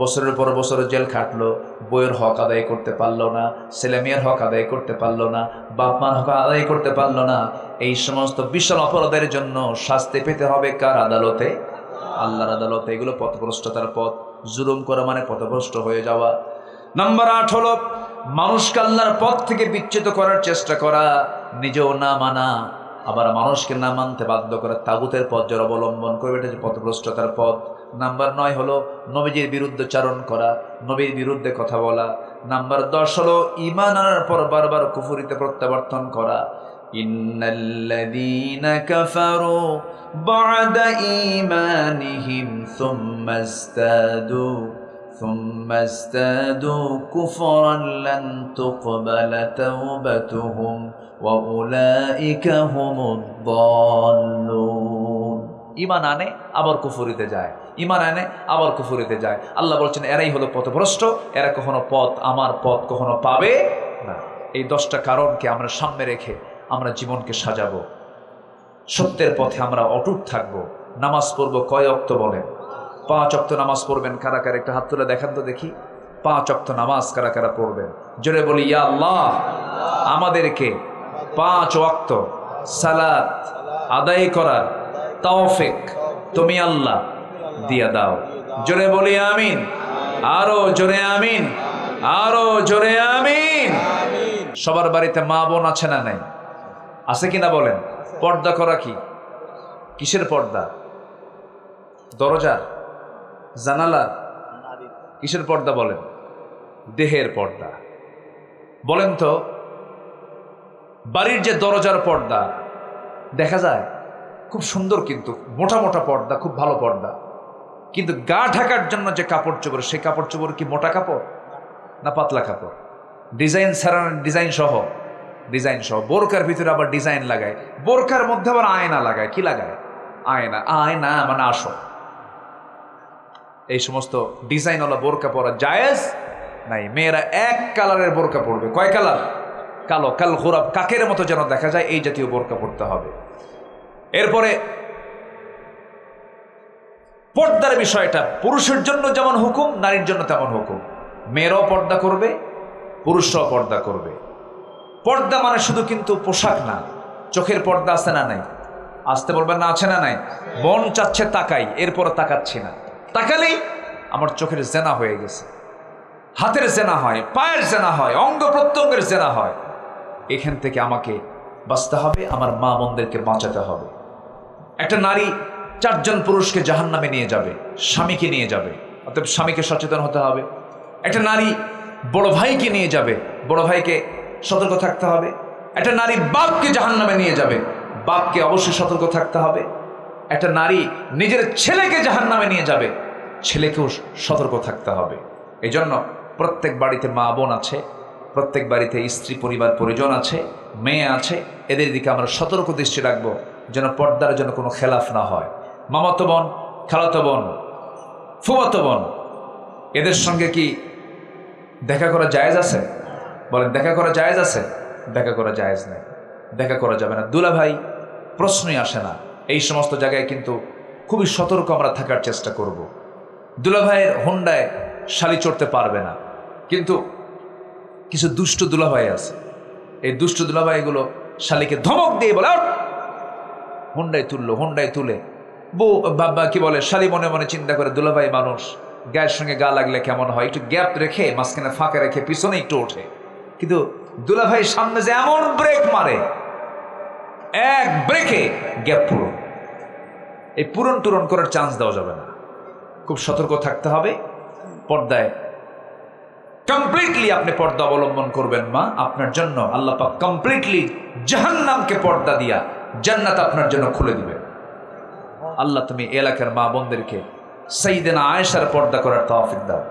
বছরের পর বছর জেল খাটলো, বইয়ের হক আদায় করতে পারলো না, ছেলেমেয়ের হক আদায় করতে পারলো না, বাপ মার হক আদায় করতে পারলো না। এই সমস্ত বিশাল অপরাধের জন্য শাস্তি পেতে হবে কার আদালতে? আল্লাহর আদালতে। এগুলো পথভ্রষ্টতার পথ। জুলুম করা মানে পথভ্রষ্ট হয়ে যাওয়া। নাম্বার 8 হলো মানুষকে আল্লাহর পথ থেকে বিচ্যুত করার চেষ্টা করা, নিজেও না মানা, আবার মানুষকে না মানতে বাধ্য করা, তাগুতের পথ যারা অবলম্বন করবে, এটা যে পথভ্রষ্টতার পথ। নাম্বার 9 হলো নবীজির বিরুদ্ধে চারণ করা, নবীর বিরুদ্ধে কথা বলা। নাম্বার 10 হলো ঈমান আনার পর বারবার কুফরিতে প্রত্যাবর্তন করা। ইন্নাল্লাযীনা কাফারু বা'দা ঈমানিহিম সুম্মা ইজতাদু কুফরান লান তুকবালা তাওবাতুহুম ওয়া উলাইকা হুমুদ দাল্লুন। ঈমান আনে আবার কুফরিতে যায়, ঈমান আনে আবার কুফরিতে যায়। আল্লাহ বলছেন এরাই হলো পথভ্রষ্ট, এরা কখনো পথ, আমার পথ কখনো পাবে না। এই 10টা কারণকে আমরা সামনে রেখে আমরা জীবনকে সাজাবো, সত্যের পথে আমরা অটুট থাকবো। নামাজ পড়বো কয় ওয়াক্ত বলেন? 5 ওয়াক্ত নামাজ পড়বেন। কারা কারা একটা হাত তুলে দেখান তো দেখি। 5 ওয়াক্ত নামাজ কারা কারা পড়বেন? জোরে বলি ইয়া আল্লাহ, আমাদেরকে 5 ওয়াক্ত সালাত আদায় করার তৌফিক তুমি আল্লাহ দিয়া দাও। জোরে বলি আমিন, আরো জোরে আমিন, আরো জোরে আমিন। সবার বাড়িতে মা বোন আছে না নাই? আছে কিনা বলেন? পর্দা করা কি? কিসের পর্দা? দরজার, জানালার? কিসের পর্দা বলেন? দেহের পর্দা। বলেন তো, বাড়ির যে দরজার পর্দা দেখা যায় খুব সুন্দর, কিন্তু মোটা মোটা পর্দা, খুব ভালো পর্দা, কিন্তু গা ঢাকার জন্য যে কাপড় চোপড়, সেই কাপড় চোপড় কি মোটা কাপড় না পাতলা কাপড়? ডিজাইন ছাড়া, ডিজাইন সহ, ডিজাইন সহ। বোরকার ভিতরে আবার ডিজাইন লাগায়, বোরকার মধ্যে আবার আয়না লাগায়। কি লাগায়? আয়না। আয়না মানে আসো। এই সমস্ত ডিজাইনওয়ালা বোরকা পরা জায়েজ নাই। মেয়েরা এক কালারের বোরকা পরবে। কয় কালার? কালো, কাল গোরাব, কাকের মতো যেন দেখা যায়, এই জাতীয় বোরকা পরতে হবে। এরপরে পর্দার বিষয়টা পুরুষের জন্য যেমন হুকুম, নারীর জন্য তেমন হুকুম। মেয়েরাও পর্দা করবে, পুরুষরাও পর্দা করবে। পর্দা মানে শুধু কিন্তু পোশাক না, চোখের পর্দা আছে না নাই? আসতে বলবেন না, আছে না নাই? মন চাচ্ছে তাকাই, এরপর তাকাচ্ছি না। তাকালেই আমার চোখের জেনা হয়ে গেছে, হাতের জেনা হয়, পায়ের জেনা হয়, অঙ্গ প্রত্যঙ্গের জেনা হয়। এখান থেকে আমাকে বাঁচতে হবে, আমার মা বোনদেরকে বাঁচাতে হবে। একটা নারী 4 জন পুরুষকে জাহান্নামে নিয়ে যাবে, স্বামীকে নিয়ে যাবে, অতএব স্বামীকে সচেতন হতে হবে। একটা নারী বড় ভাইকে নিয়ে যাবে, বড় ভাইকে সতর্ক থাকতে হবে। একটা নারী বাপকে জাহান্নামে নিয়ে যাবে, বাপকে অবশ্যই সতর্ক থাকতে হবে। একটা নারী নিজের ছেলেকে জাহান্নামে নিয়ে যাবে, ছেলেকেও সতর্ক থাকতে হবে। এই জন্য প্রত্যেক বাড়িতে মা বোন আছে, প্রত্যেক বাড়িতে স্ত্রী পরিবার পরিজন আছে, মেয়ে আছে। এদের দিকে আমরা সতর্ক দৃষ্টি রাখবো যেন পর্দার জন্য কোনো খেলাফ না হয়। মামাতো বোন, খালাতো বোন, ফুফাতো বোন, এদের সঙ্গে কি দেখা করা জায়েজ আছে? বলেন, দেখা করা জায়েজ আছে? দেখা করা জায়েজ নেই, দেখা করা যাবে না। দুলাভাই প্রশ্নই আসে না। এই সমস্ত জায়গায় কিন্তু খুবই সতর্ক আমরা থাকার চেষ্টা করব। দুলাভাইয়ের হোন্ডায় শালি চড়তে পারবে না, কিন্তু কিছু দুষ্ট দুলাভাই আছে, এই দুষ্ট দুলাভাইগুলো শালিকে ধমক দিয়ে বলে হোন্ডায় তুললো, হোন্ডায় তুলে বউ বাবা কি বলে, শালি মনে মনে চিন্তা করে দুলাভাই মানুষ, গায়ের সঙ্গে গা লাগলে কেমন হয়, একটু গ্যাপ রেখে মাঝখানে ফাঁকা রেখে পিছনে একটু ওঠে। কিন্তু দুলাভাই সামনে যে এমন ব্রেক মারে, এক ব্রেকে গ্যাপ পূরণ। এই পূরণ টুরন করার চান্স দেওয়া যাবে না, খুব সতর্ক থাকতে হবে। পর্দায় কমপ্লিটলি আপনি পর্দা অবলম্বন করবেন মা, আপনার জন্য আল্লাহ পাক কমপ্লিটলি জাহান্নামকে পর্দা দিয়া জান্নাত আপনার জন্য খুলে দিবে। আল্লাহ তুমি এলাকার মা বোনদেরকে সাইয়েদনা আয়েশার পর্দা করার তৌফিক দাও।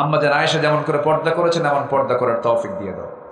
আম্মা জান আয়েশা যেমন করে পর্দা করেছেন, এমন পর্দা করার তৌফিক দিয়ে দাও।